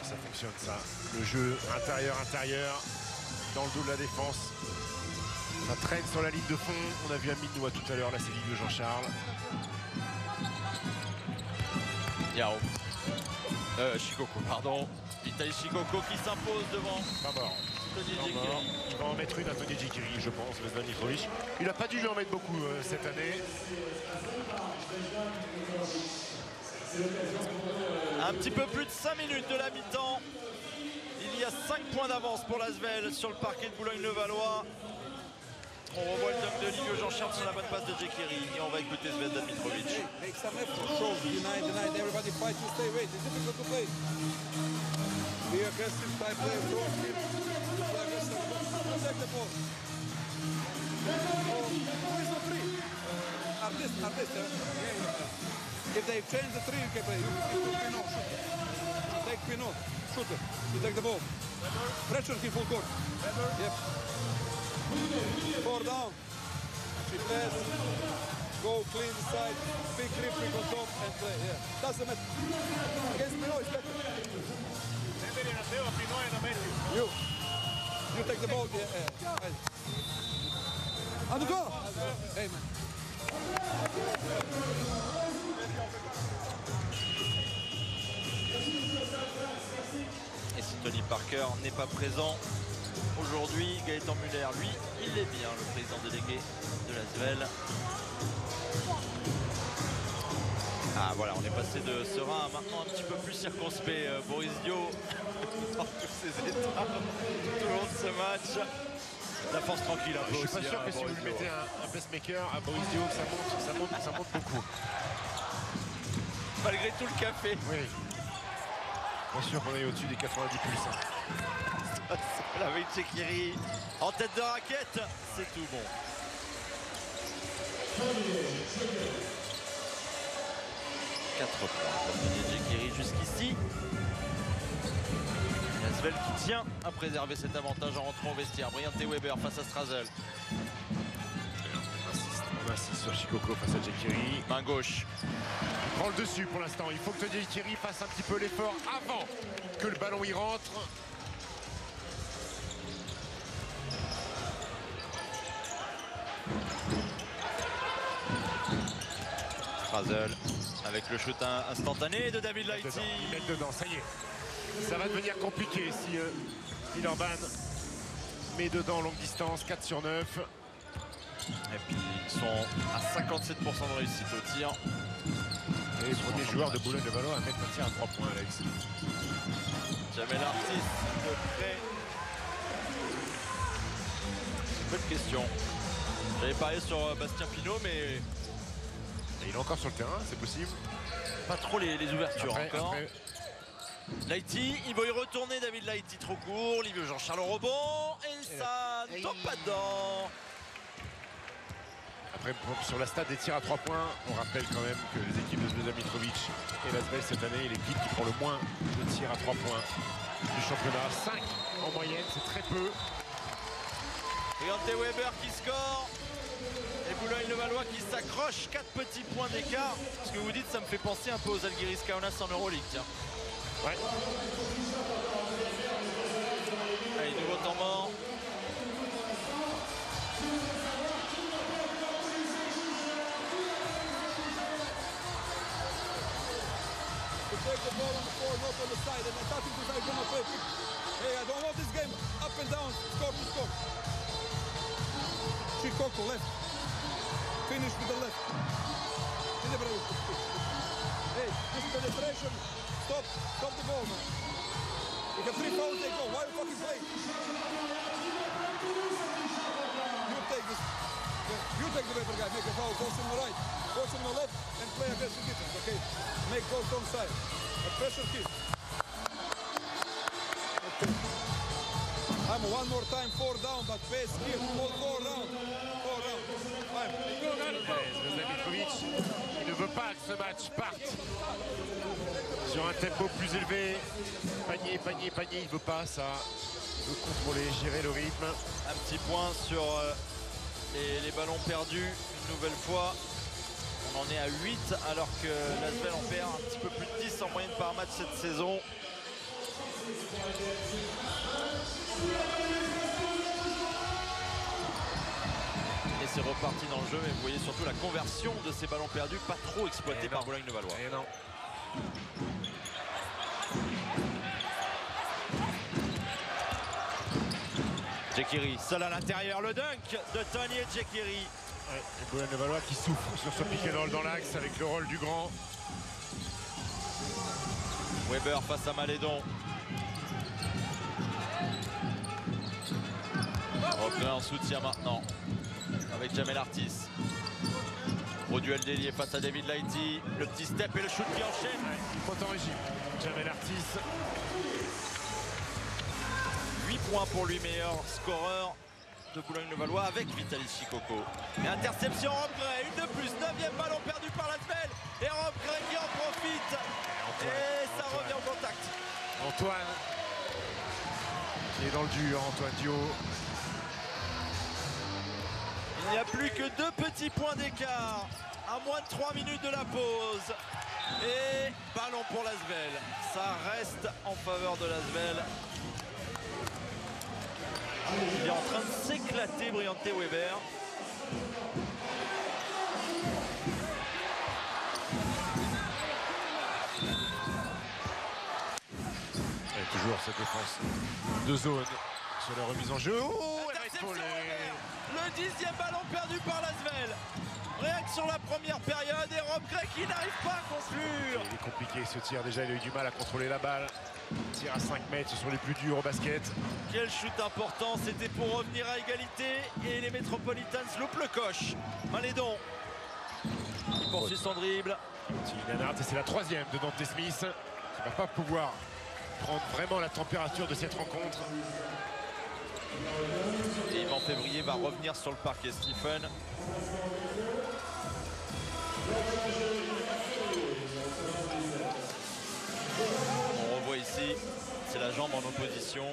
Speaker 2: Ça fonctionne ça. Le jeu intérieur dans le dos de la défense. Ça traîne sur la ligne de fond. On a vu Aminoua tout à l'heure. Là c'est Livio Jean-Charles.
Speaker 1: Yao. Chikoko, pardon. Vitaly Chikoko qui s'impose devant.
Speaker 2: Pas mort.
Speaker 1: Tony Djekiri.
Speaker 2: Il va en mettre une à Tony Djekiri, je pense, Vezdan Mitrovic. Il n'a pas dû lui en mettre beaucoup cette année.
Speaker 1: Un petit peu plus de 5 minutes de la mi-temps. Il y a 5 points d'avance pour l'Asvel sur le parquet de Boulogne-le-Valois. On revoit le dunk de Livio Jean-Charles sur la bonne passe de Djekiri. Et on va écouter Vezdan Mitrovic.
Speaker 4: Make some effort, show, deny, everybody fight to stay away. It's difficult to play. Be aggressive, type play, throw, keep aggressive, protect the ball. Who is the three? Artist, If they change the three, you can play. You Pinot, shoot. Take Pinot, shoot it. You take the ball. Pressure him full court. Yep. 4 down. She pass. Go clean the side. Big grip, pick on top and play. Yeah. Doesn't matter. Against Pinot is better. You take the ball. Yeah. And go. Hey man.
Speaker 1: Et si Tony Parker n'est pas présent aujourd'hui, Gaëtan Muller, lui, il est bien, le président délégué de l'Asvel. Ah voilà, on est passé de serein à maintenant un petit peu plus circonspect. Boris Dio, dans tous ses états, tout au long de ce match. La force tranquille un peu.
Speaker 2: Je suis pas
Speaker 1: aussi,
Speaker 2: sûr que si vous lui mettez un pacemaker à Boris Dio, ça monte beaucoup.
Speaker 1: Malgré tout le café.
Speaker 2: Oui. Bien sûr qu'on est au-dessus des 90 pulses.
Speaker 1: Avec Djekiri en tête de raquette, c'est tout bon. Quatre points pour Tony Djekiri jusqu'ici. L'Asvel qui tient à préserver cet avantage en rentrant au vestiaire. Brian De Weber face à Strazel.
Speaker 2: On insiste sur Chikoko face à Djekiri.
Speaker 1: Main gauche.
Speaker 2: Il prend le dessus pour l'instant. Il faut que Tony Djekiri fasse un petit peu l'effort avant que le ballon y rentre.
Speaker 1: Strazel avec le shoot instantané de David Lighty.
Speaker 2: Ils mettent dedans, ça y est. Ça va devenir compliqué si Villeurbanne met dedans longue distance, 4 sur 9.
Speaker 1: Et puis ils sont à 57% de réussite au tir.
Speaker 2: Et le premier joueur de Boulogne-le-Valois à mettre un tir à 3 points, Alex.
Speaker 1: Jamel Artis de près. Bonne question. J'avais parié sur Bastien Pinault, mais
Speaker 2: Et il est encore sur le terrain, c'est possible.
Speaker 1: pas trop les ouvertures encore.
Speaker 2: Après,
Speaker 1: Lighty, il va y retourner, David Lighty trop court. Livio Jean-Charles au rebond. Et ça ne tombe pas dedans.
Speaker 2: Après, sur la stat des tirs à 3 points, on rappelle quand même que les équipes de Zvezda Mitrovic et l'Asvel cette année est l'équipe qui prend le moins de tirs à 3 points du championnat. 5 en moyenne, c'est très peu.
Speaker 1: Briante Weber qui score. Et Boulogne-le-Valois qui s'accroche. 4 petits points d'écart. Ce que vous dites, ça me fait penser un peu aux Algiris Kaunas en Euroleague. Tiens.
Speaker 2: Ouais.
Speaker 1: Allez, nouveau temps mort.
Speaker 4: To take the ball on the floor, not on the side, and attacking the side gonna play. Hey, I don't want this game up and down, score to score. Chikoko left. Finish with the left. Hey, this penetration. Stop the ball, man. You have 3 fouls, they go. Why you fucking play? You take this. You take the paper guy, make a foul, force him on the right, force him on the left, and play aggressive defense, okay? Make goals on side. A pressure kick. Okay. I'm one more time 4 down, but base kill, all 4 rounds. 4 rounds. Fine.
Speaker 2: Zvezda Mitrovic qui ne veut pas que ce match parte sur un tempo plus élevé. Panier, panier, panier, il ne veut pas ça. Il veut contrôler, gérer le rythme.
Speaker 1: Un petit point sur les ballons perdus. Une nouvelle fois, on en est à 8 alors que l'Asvel en perd un petit peu plus de 10 en moyenne par match cette saison. Et c'est reparti dans le jeu, mais vous voyez surtout la conversion de ces ballons perdus, pas trop exploité par Boulogne-le-Valois.
Speaker 2: Et non.
Speaker 1: Djekiri, seul à l'intérieur, le dunk de Tony Djekiri.
Speaker 2: Ouais, et Boulogne-le-Valois qui souffre sur ce pick and roll dans l'axe avec le rôle du grand.
Speaker 1: Weber face à Malédon. Rockner en soutien maintenant avec Jamel Artis. Au duel d'ailier face à David Lighty. Le petit step et le shoot qui enchaîne.
Speaker 2: Ouais, il faut en régime. Jamel Artis.
Speaker 1: 8 points pour lui, meilleur scoreur de Boulogne-le-Valois avec Vitaly Chikoko. Et interception, Rob Gray, une de plus, 9e ballon perdu par l'Asvel. Et Rob Gray qui en profite. Et ça revient au contact.
Speaker 2: Antoine qui est dans le dur, Antoine Dio.
Speaker 1: Il n'y a plus que 2 petits points d'écart à moins de 3 minutes de la pause. Et ballon pour l'Asvel. Ça reste en faveur de l'Asvel. Il est en train de s'éclater, Briante Weber.
Speaker 2: Et toujours cette défense de zone sur la remise en jeu. Oh,
Speaker 1: Interception, le 10e ballon perdu par l'Asvel. Rien que sur la première période, et Rob Gray qui n'arrive pas à conclure.
Speaker 2: Il est compliqué ce tir, déjà il a eu du mal à contrôler la balle. Tir à 5 mètres, ce sont les plus durs au basket.
Speaker 1: Quel shoot important, c'était pour revenir à égalité. Et les Metropolitans loupent le coche. Malédon, il poursuit son dribble.
Speaker 2: Et c'est la 3e de Dante Smith, qui ne va pas pouvoir prendre vraiment la température de cette rencontre.
Speaker 1: Et Yvan Février va revenir sur le parquet, Stephen. On revoit ici, c'est la jambe en opposition.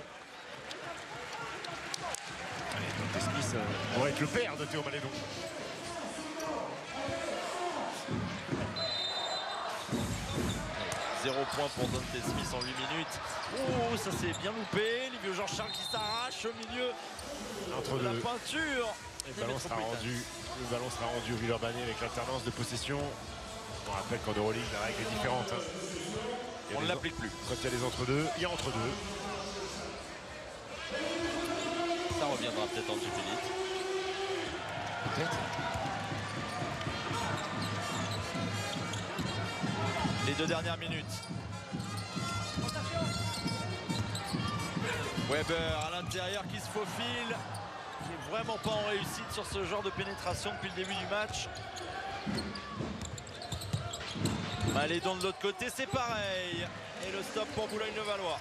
Speaker 2: Allez, Dante Smith pourrait être le père de Théo Malédon.
Speaker 1: Zéro point pour Dante Smith en 8 minutes. Oh, ça s'est bien loupé. Livio Jean-Charles qui s'arrache au milieu
Speaker 2: Entre
Speaker 1: de la
Speaker 2: deux.
Speaker 1: peinture.
Speaker 2: Le ballon sera rendu au Villeurbanne avec l'alternance de possession. On rappelle qu'en Euroleague, la règle est différente. Hein.
Speaker 1: On ne l'applique plus.
Speaker 2: Quand il y a des entre-deux, il y a entre-deux.
Speaker 1: Ça reviendra peut-être en Gpelite.
Speaker 2: peut-être.
Speaker 1: Les 2 dernières minutes. Weber à l'intérieur qui se faufile, qui est vraiment pas en réussite sur ce genre de pénétration depuis le début du match. Malédon de l'autre côté, c'est pareil. Et le stop pour Boulogne-le-Valois.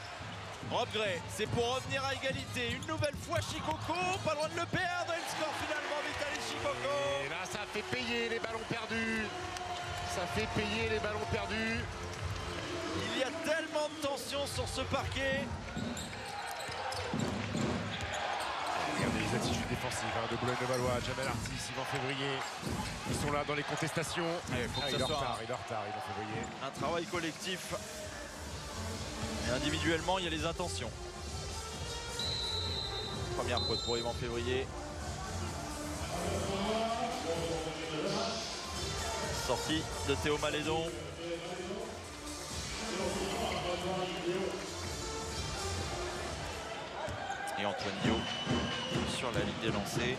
Speaker 1: Rob Gray, c'est pour revenir à égalité. Une nouvelle fois Shikoko, pas loin de le perdre. Il score finalement Vitaly Shikoko.
Speaker 2: Et là, ça fait payer les ballons perdus. Ça fait payer les ballons perdus.
Speaker 1: Il y a tellement de tension sur ce parquet.
Speaker 2: Regardez les attitudes défensives de Boulogne-le-Valois, Jamel Artis, Yvan Février. Ils sont là dans les contestations.
Speaker 1: Il est en retard,
Speaker 2: Yvan Février.
Speaker 1: Un travail collectif. Et individuellement, il y a les intentions. Première faute pour Yvan Février. Sortie de Théo Malédon. Et Antoine Dio sur la ligne des lancers.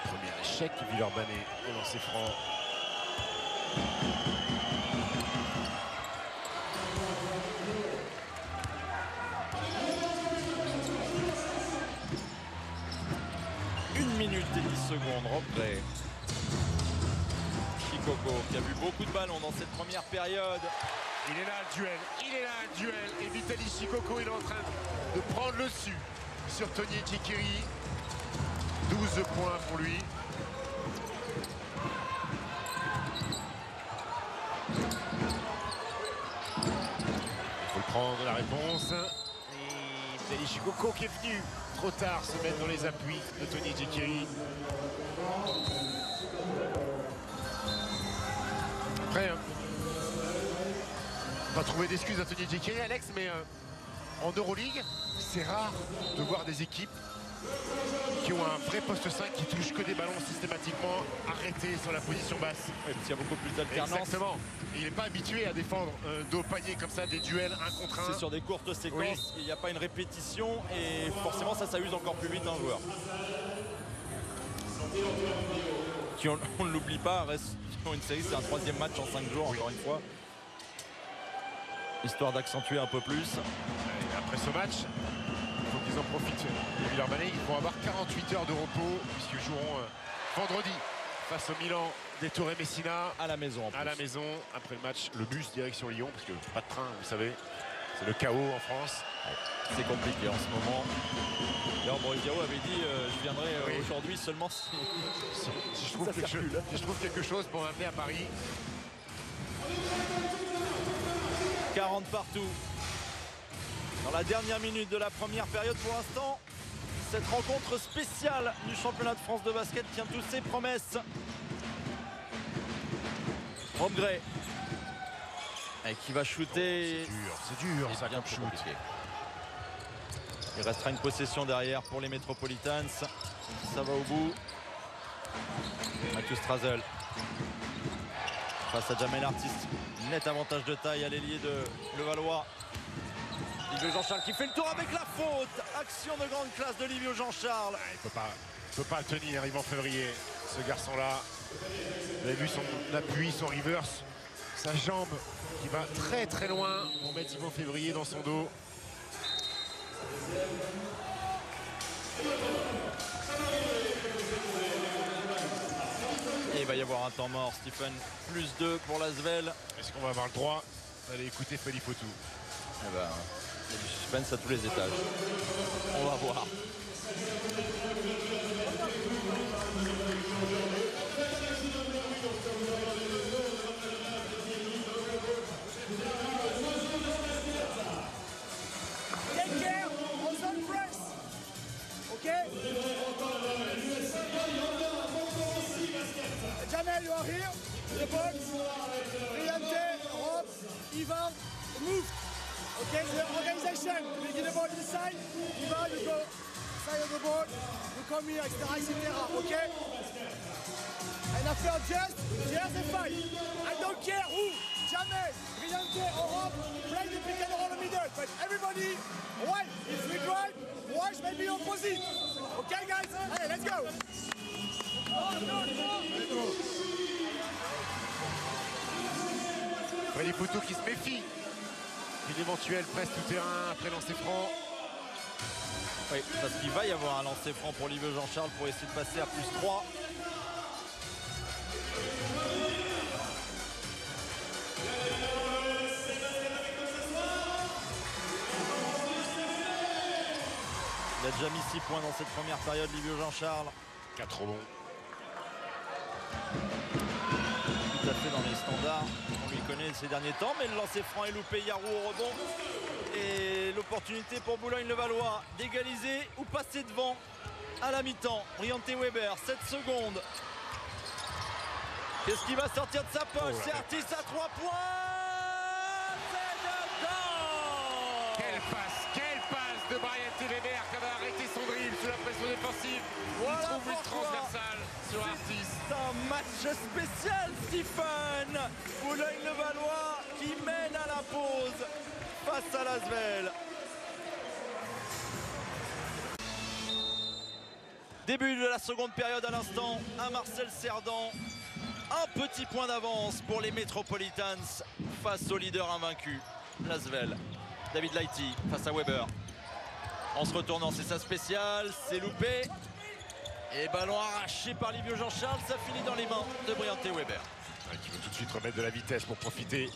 Speaker 2: Premier échec de Villeurbanne au lancer franc.
Speaker 1: Une minute et 10 secondes, Rob Gray. Shikoko qui a vu beaucoup de ballons dans cette première période.
Speaker 2: Il est là le duel, et Vitaly Shikoko il est en train de prendre le dessus sur Tony Tchikiri. 12 points pour lui. Il faut le prendre la réponse. Et Vitaly Shikoko qui est venu trop tard se mettre dans les appuis de Tony Tchikiri. Après, pas trouver d'excuses à Tony Tchikiri, Alex, mais en Euroleague, c'est rare de voir des équipes qui ont un vrai poste 5 qui touche que des ballons systématiquement arrêtés sur la position basse.
Speaker 1: Ouais, il y a beaucoup plus d'alternance.
Speaker 2: Exactement. Et il n'est pas habitué à défendre dos au panier comme ça, des duels 1 contre 1.
Speaker 1: C'est sur des courtes séquences,
Speaker 2: Oui.
Speaker 1: il n'y a pas une répétition et forcément ça use encore plus vite un joueur. Qui, on ne l'oublie pas, reste sur une série, c'est un 3e match en 5 jours, encore une fois. Histoire d'accentuer un peu plus.
Speaker 2: Et après ce match, il faut qu'ils en profitent. Les Villeurbanne, ils vont avoir 48 heures de repos puisqu'ils joueront vendredi face au Milan des Torre Messina.
Speaker 1: À la maison en plus.
Speaker 2: À la maison, après le match, le bus direction Lyon, parce que pas de train, vous savez, c'est le chaos en France.
Speaker 1: C'est compliqué en ce moment. D'ailleurs, Boris Diaw avait dit je viendrai aujourd'hui seulement si
Speaker 2: je trouve quelque chose pour m'amener à Paris.
Speaker 1: 40 partout. Dans la dernière minute de la première période pour l'instant, cette rencontre spéciale du championnat de France de basket tient toutes ses promesses. Rob Gray qui va shooter.
Speaker 2: C'est dur ça
Speaker 1: bien
Speaker 2: comme shoot.
Speaker 1: compliqué. Il restera une possession derrière pour les Metropolitans. Ça va au bout. Mathieu Strazel face à Jamel Artis. Net avantage de taille à l'ailier de Levallois. Livio Jean-Charles qui fait le tour avec la faute. Action de grande classe de Livio Jean-Charles.
Speaker 2: Il ne peut pas le tenir, Yvan Février, ce garçon-là. Vous avez vu son appui, son reverse, sa jambe qui va très très loin pour mettre Yvan Février dans son dos.
Speaker 1: Et il va y avoir un temps mort, Stephen. Plus 2 pour l'Asvel.
Speaker 2: Est-ce qu'on va avoir le droit d'aller écouter Feli Potou?
Speaker 1: Eh ben, il y a du suspense à tous les étages. On va voir.
Speaker 3: Take care, on zone press. Okay? Jamel, you are here. The box. Briante, Rob, Ivan, move. Okay, the organization. We get the ball inside. Ivan, you go side of the ball. You come here, etc. Okay? And faire just a fight. I don't care who, Jamel, Briante, Europe, play the pick and roll in the middle. But everybody, white, if we drive, white may be opposite. Okay, guys? Hey, let's go.
Speaker 2: Freddy Poutou qui se méfie d'une éventuelle presse tout terrain après lancer franc.
Speaker 1: Oui, parce qu'il va y avoir un lancer franc pour Livio Jean-Charles pour essayer de passer à +3. Il a déjà mis 6 points dans cette première période, Livio Jean-Charles.
Speaker 2: 4 rebonds.
Speaker 1: Tout à fait dans les standards. On lui connaît ces derniers temps, mais le lancer franc est loupé. Yarou au rebond. Et l'opportunité pour Boulogne-le-Valois d'égaliser ou passer devant à la mi-temps. Briante Weber, 7 secondes. Qu'est-ce qui va sortir de sa poche? C'est Artis à 3 points. C'est dedans.
Speaker 2: Quelle passe de Briante Weber qui va arrêter son dribble sous la pression défensive.
Speaker 1: Voilà,
Speaker 2: il trouve une
Speaker 1: pourquoi
Speaker 2: transversale sur Artis.
Speaker 1: C'est un match spécial, Stephen. Boulogne-le-Valois qui mène à la pause face à l'Asvel. Début de la seconde période à l'instant à Marcel Cerdan. Un petit point d'avance pour les Metropolitans face au leader invaincu, l'Asvel. David Lighty face à Weber. En se retournant, c'est sa spéciale, c'est loupé. Et ballon arraché par Livio Jean-Charles, ça finit dans les mains de Briante Weber.
Speaker 2: Qui veut tout de suite remettre de la vitesse pour profiter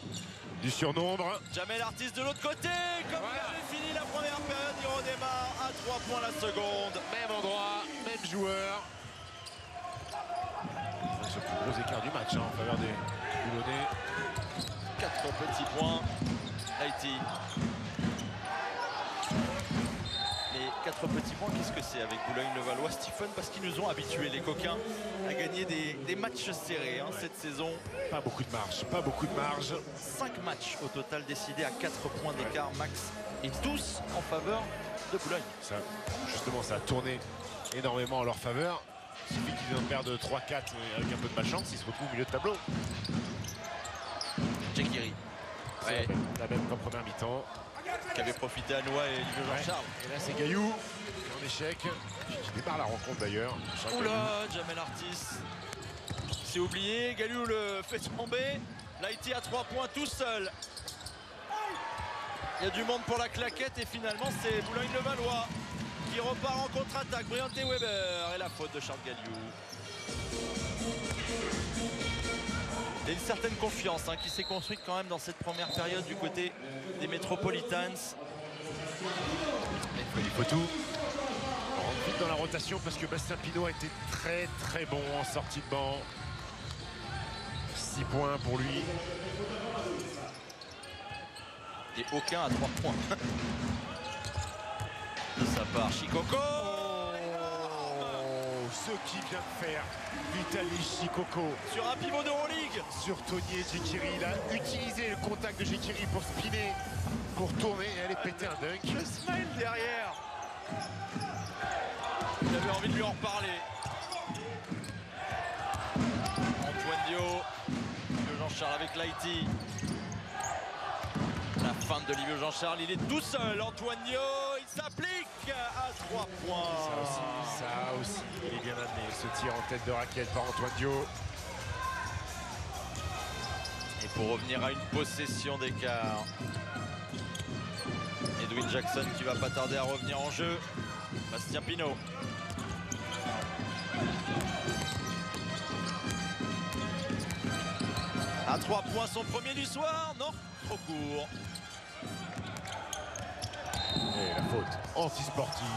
Speaker 2: du surnombre.
Speaker 1: Jamel Artis de l'autre côté, comme il avait fini la première période, il redémarre à 3 points la seconde.
Speaker 2: Même endroit, même joueur. C'est le plus gros écart du match en faveur des Boulonnais.
Speaker 1: 4 petits points. Haïti. Les 4 petits points, qu'est-ce que c'est avec Boulogne-le-Valois, Stephen? Parce qu'ils nous ont habitués, les coquins, à gagner des matchs serrés cette saison.
Speaker 2: Pas beaucoup de marge, pas beaucoup de marge.
Speaker 1: 5 matchs au total décidés à 4 points d'écart max. Et tous en faveur de Boulogne.
Speaker 2: Ça, justement, ça a tourné énormément en leur faveur. Il suffit qu'ils en perdent 3-4 avec un peu de malchance, ils se retrouvent au milieu de tableau.
Speaker 1: Jekiri.
Speaker 2: Ouais. La même qu'en première mi-temps.
Speaker 1: Qui avait profité à Noah et Livio Jean-Charles.
Speaker 2: Et là, c'est Gaillou qui est en échec. Qui démarre la rencontre d'ailleurs.
Speaker 1: Oula, Jamel Artis. C'est oublié, Gaillou le fait tomber. Lighty à 3 points tout seul. Il y a du monde pour la claquette et finalement c'est Boulogne-le-Valois qui repart en contre-attaque. Briante Weber et la faute de Charles Gaillou. Il y a une certaine confiance qui s'est construite quand même dans cette première période du côté des Metropolitans.
Speaker 2: Il faut tout. On rentre vite dans la rotation parce que Bastien Pinot a été très bon en sortie de banc. 6 points pour lui.
Speaker 1: Et aucun à 3 points. De sa part, Chikoko.
Speaker 2: Ce qui vient de faire Vitaly Chikoko
Speaker 1: Sur un pivot d'Euroleague.
Speaker 2: sur Tony Jekiri. Il a utilisé le contact de Jekiri pour spinner, pour tourner et aller péter un dunk.
Speaker 1: Le smile derrière. Il avait envie de lui en reparler. Antoine Dio. Livio Jean-Charles avec Lighty. La feinte de Livio Jean-Charles, il est tout seul. Antoine Dio, il s'applique à 3 points.
Speaker 2: Ça aussi, il est bien amené. Ce tir en tête de raquette par Antoine Dio.
Speaker 1: Et pour revenir à une possession d'écart. Edwin Jackson qui va pas tarder à revenir en jeu. Bastien Pinot. À 3 points, son premier du soir. Non, trop court.
Speaker 2: Et la faute anti-sportive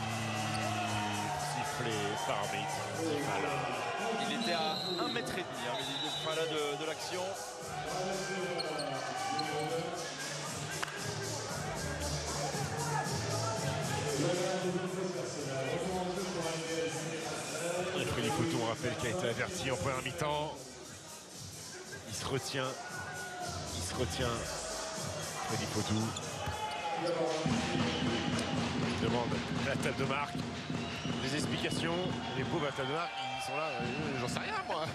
Speaker 2: sifflée par arbitre.
Speaker 1: Il était à 1,5 m, mais il est de l'action.
Speaker 2: Et Freddy Poutou, on rappelle, qui a été averti en première mi-temps. Il se retient. Freddy Poutou. Il demande la table de marque. des explications. Les pauvres Matadors, ils sont là, j'en sais rien moi.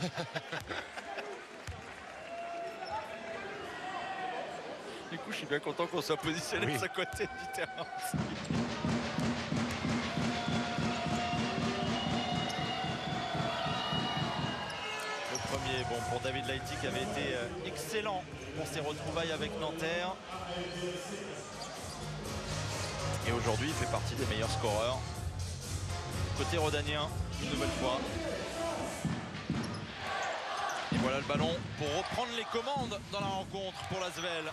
Speaker 1: Du coup, je suis bien content qu'on soit positionné de ce côté du terrain. Le premier, bon, pour David Laïti qui avait été excellent pour ses retrouvailles avec Nanterre. Et aujourd'hui, il fait partie des meilleurs scoreurs. Côté rhodanien, une nouvelle fois. Et voilà le ballon pour reprendre les commandes dans la rencontre pour l'Asvel.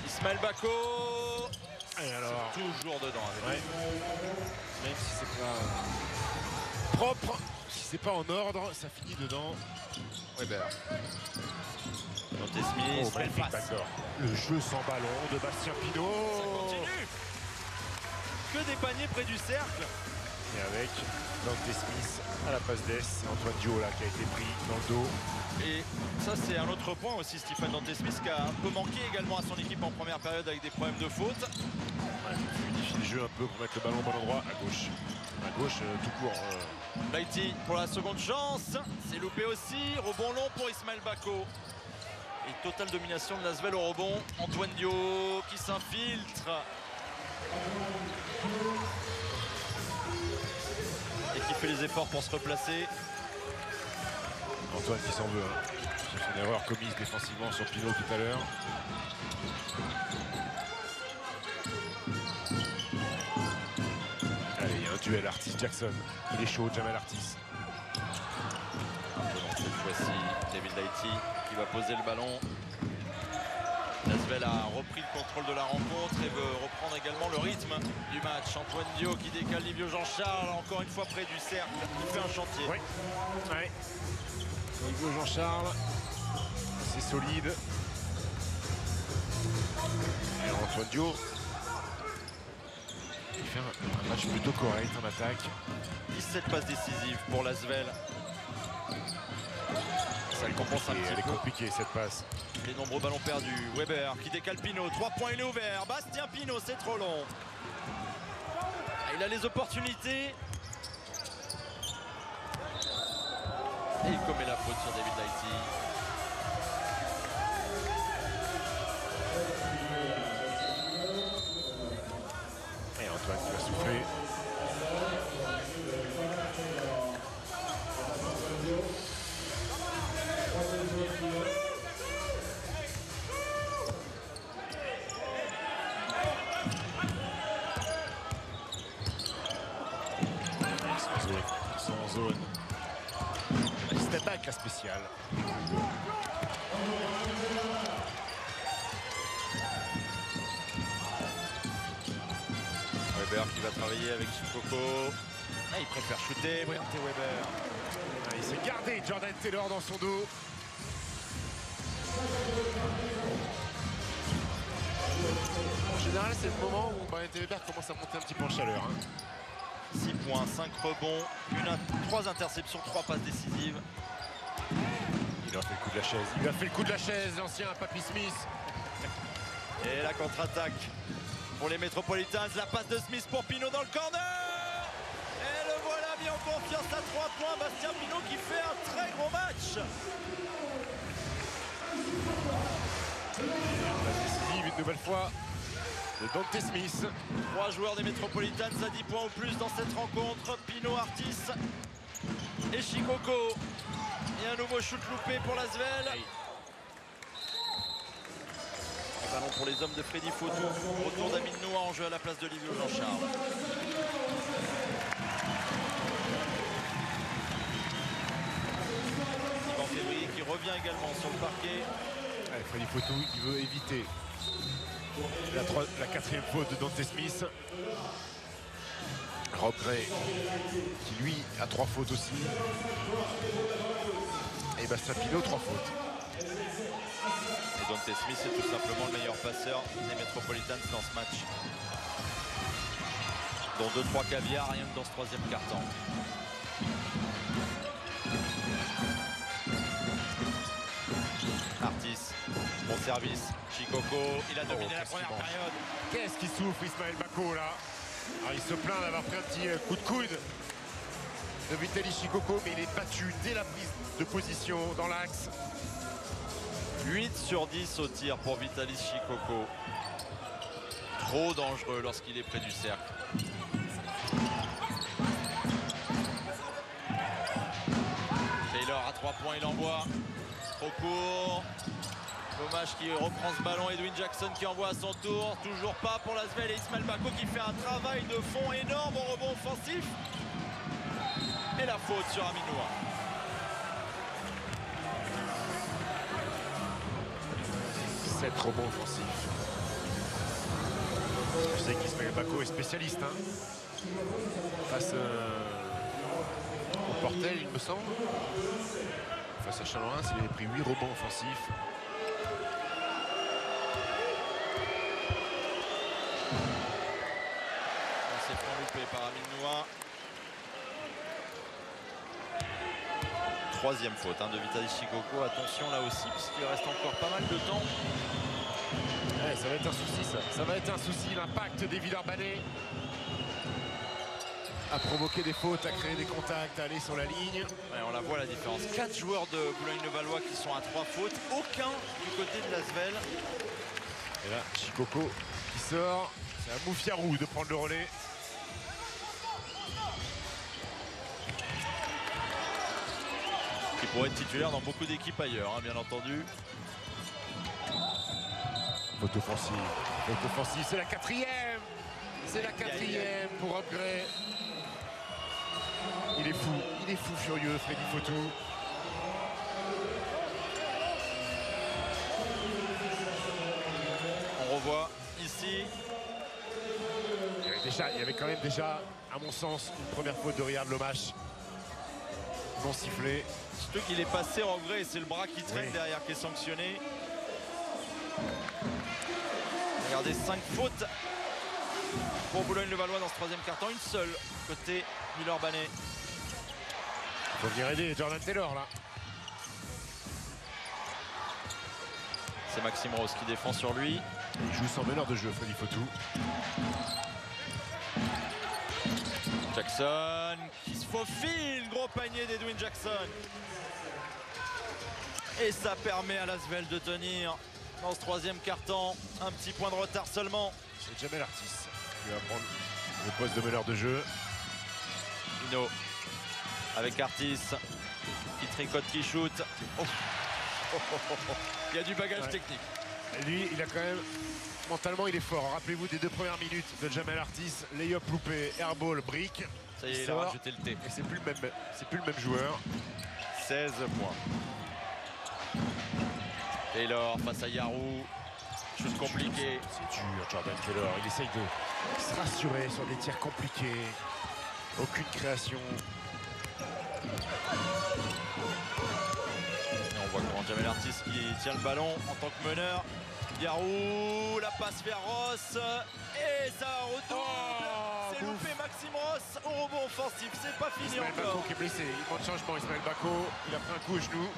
Speaker 1: Ismaël Bako.
Speaker 2: Et alors,
Speaker 1: toujours dedans.
Speaker 2: Ouais. Même si c'est pas propre, si c'est pas en ordre, ça finit dedans.
Speaker 1: Weber. Dante Smith, belle passe.
Speaker 2: Le jeu sans ballon de Bastien Pinot.
Speaker 1: Ça continue. Que des paniers près du cercle.
Speaker 2: Et avec Dante Smith à la passe d'Est, Antoine Dio là qui a été pris dans le dos.
Speaker 1: Et ça c'est un autre point aussi, Stephen Dante Smith qui a un peu manqué également à son équipe en première période avec des problèmes de faute.
Speaker 2: Ouais, fluidifie le jeu un peu pour mettre le ballon au bon endroit à gauche. À gauche tout court.
Speaker 1: Laïti pour la seconde chance, c'est loupé aussi, rebond long pour Ismaël Bako. Et totale domination de l'Asvel au rebond, Antoine Dio qui s'infiltre. Et qui fait les efforts pour se replacer.
Speaker 2: Antoine qui s'en veut. C'est une erreur commise défensivement sur Pinot tout à l'heure. Allez, il y a un duel Artis-Jackson. Il est chaud, Jamal Artis.
Speaker 1: Cette fois-ci, David Laïti qui va poser le ballon. L'Asvel a repris le contrôle de la rencontre et veut reprendre également le rythme du match. Antoine Dio qui décale Livio Jean-Charles, encore une fois près du cercle. Il fait un chantier.
Speaker 2: Oui. Ouais. Livio Jean-Charles, c'est solide. Et Antoine Dio, il fait un match plutôt correct en attaque.
Speaker 1: 17 passes décisives pour l'Asvel. Ça compense un petit
Speaker 2: Elle est
Speaker 1: peu
Speaker 2: compliquée cette passe.
Speaker 1: les nombreux ballons perdus. Weber qui décale Pinot. 3 points, il est ouvert. Bastien Pinot, c'est trop long. Il a les opportunités. Et il commet la faute sur David Laïti.
Speaker 2: Et Antoine qui va souffler. Sans zone. Step back la spéciale.
Speaker 1: Weber qui va travailler avec Chikoko. Il préfère shooter, Briante Weber.
Speaker 2: Il s'est gardé Jordan Taylor dans son dos. En général, c'est le moment où Briante Weber commence à monter un petit peu en chaleur.
Speaker 1: 6 points, 5 rebonds, 3 interceptions, 3 passes décisives.
Speaker 2: Il a fait le coup de la chaise. Il a fait le coup de la chaise, l'ancien Papy Smith.
Speaker 1: Et la contre-attaque pour les Metropolitans. La passe de Smith pour Pinot dans le corner. Et le voilà mis en confiance à 3 points. Bastien Pinot qui fait un très gros match.
Speaker 2: La décisive une nouvelle fois de Dante Smith.
Speaker 1: 3 joueurs des Metropolitans à 10 points ou plus dans cette rencontre. Pinot, Artis et Chikoko. Et un nouveau shoot loupé pour l'Asvel. Ballon pour les hommes de Freddy Fautou. Retour d'Amine Noah en jeu à la place de Livio Jean-Charles. Yvan Février qui revient également sur le parquet.
Speaker 2: Allez, Freddy Fautou, il veut éviter la 4e faute de Dante Smith. Rob Gray qui lui a 3 fautes aussi. Et Bastien Pinot 3 fautes.
Speaker 1: Et Dante Smith est tout simplement le meilleur passeur des Metropolitans dans ce match. Dont 2-3 caviars, rien que dans ce 3e quart-temps. Artis, bon service. Shikoko, il a dominé la première période.
Speaker 2: Qu'est-ce qui souffre Ismaël Bako là? Alors, il se plaint d'avoir pris un petit coup de coude de Vitaly Shikoko, mais il est battu dès la prise de position dans l'axe.
Speaker 1: 8 sur 10 au tir pour Vitaly Shikoko. Trop dangereux lorsqu'il est près du cercle. Taylor à 3 points, il envoie. Trop court. Dommage qu'il reprend ce ballon. Edwin Jackson qui envoie à son tour. Toujours pas pour l'Asvel et Ismaël Bako qui fait un travail de fond énorme au rebond offensif. Et la faute sur Aminoua.
Speaker 2: Cette rebond offensif. Je sais qu'Ismaël Bako est spécialiste face au Portel, il me semble. Face à Chalon-Reims, il avait pris 8 rebonds offensifs.
Speaker 1: On s'est fait louper par Aminoua. Troisième faute de Vitaly Shikoko. Attention là aussi, puisqu'il reste encore pas mal de temps.
Speaker 2: Ouais, ça va être un souci, ça. Ça va être un souci. L'impact des Villeurbanais à provoquer des fautes, à créer des contacts, à aller sur la ligne.
Speaker 1: Ouais, on la voit la différence. 4 joueurs de Boulogne-le-Valois qui sont à 3 fautes. Aucun du côté de l'Asvel.
Speaker 2: Et là, Shikoko qui sort. C'est à Moufiarou de prendre le relais.
Speaker 1: Qui pourrait être titulaire dans beaucoup d'équipes ailleurs, bien entendu.
Speaker 2: Faute offensive. Faute offensive, c'est la 4e. C'est la 4e pour Upgrade. Il est fou furieux, Freddy Fotou.
Speaker 1: On revoit ici.
Speaker 2: Il y avait quand même déjà, à mon sens, une première faute de Riyad Lomash. Non sifflé.
Speaker 1: Surtout qu'il est passé en vrai et c'est le bras qui traîne derrière qui est sanctionné. Regardez, 5 fautes pour Boulogne-le-Valois dans ce troisième quart-temps. Une seule côté Villeurbanais.
Speaker 2: Il faut venir aider Jordan Taylor là.
Speaker 1: C'est Maxime Rose qui défend sur lui.
Speaker 2: Il joue sans meneur de jeu, Freddy Fotou.
Speaker 1: Jackson qui se faufile, gros panier d'Edwin Jackson. Et ça permet à l'Asvel de tenir dans ce troisième quart-temps. Un petit point de retard seulement.
Speaker 2: C'est Jamel Artis qui va prendre le poste de meneur de jeu.
Speaker 1: Hino avec Artis qui tricote, qui shoot. Oh. Il y a du bagage technique.
Speaker 2: Et lui, il a quand même... Mentalement, il est fort. Rappelez-vous des 2 premières minutes de Jamel Artis. Layup loupé, airball, brick.
Speaker 1: Ça y est, il a rajouté le T.
Speaker 2: Et c'est plus le même joueur.
Speaker 1: 16 points. Taylor face à Yarou. Shoot compliqué.
Speaker 2: C'est dur, Jordan Taylor. Il essaye de se rassurer sur des tirs compliqués. Aucune création.
Speaker 1: Et on voit comment Jamel Artis qui tient le ballon en tant que meneur. Yarou, la passe vers Ross. Et ça retourne. C'est loupé Maxime Ross au rebond offensif. C'est pas fini
Speaker 2: Ismaël
Speaker 1: encore.
Speaker 2: Bako qui est blessé. Il manque de changement. Ismaël Bako, il a pris un coup au genou.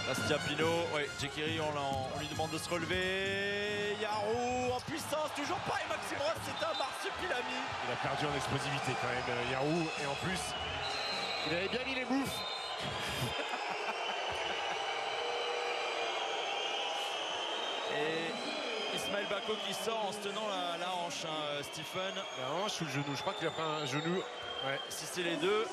Speaker 1: Bastia Pinot, Jekiri, on lui demande de se relever. Yarou en puissance, toujours pas. Et Maxime Ross, c'est un marsupilami.
Speaker 2: Il a perdu en explosivité quand même, Yarou. Et en plus, il avait bien mis les bouffes.
Speaker 1: Et Ismaël Bako qui sort en se tenant la hanche, Stephen.
Speaker 2: La hanche ou le genou? Je crois qu'il a pris un genou. Ouais.
Speaker 1: Si c'est les deux.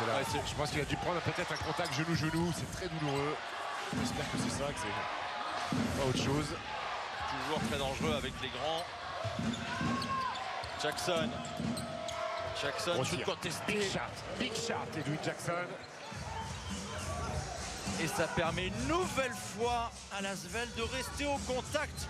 Speaker 2: Là. Ouais, je pense qu'il a dû prendre peut-être un contact genou-genou. C'est très douloureux. J'espère que c'est ça, que c'est pas autre chose.
Speaker 1: Toujours très dangereux avec les grands. Jackson. Jackson, shoot contesté.
Speaker 2: Big shot, Edwin Jackson.
Speaker 1: Et ça permet une nouvelle fois à l'Asvel de rester au contact.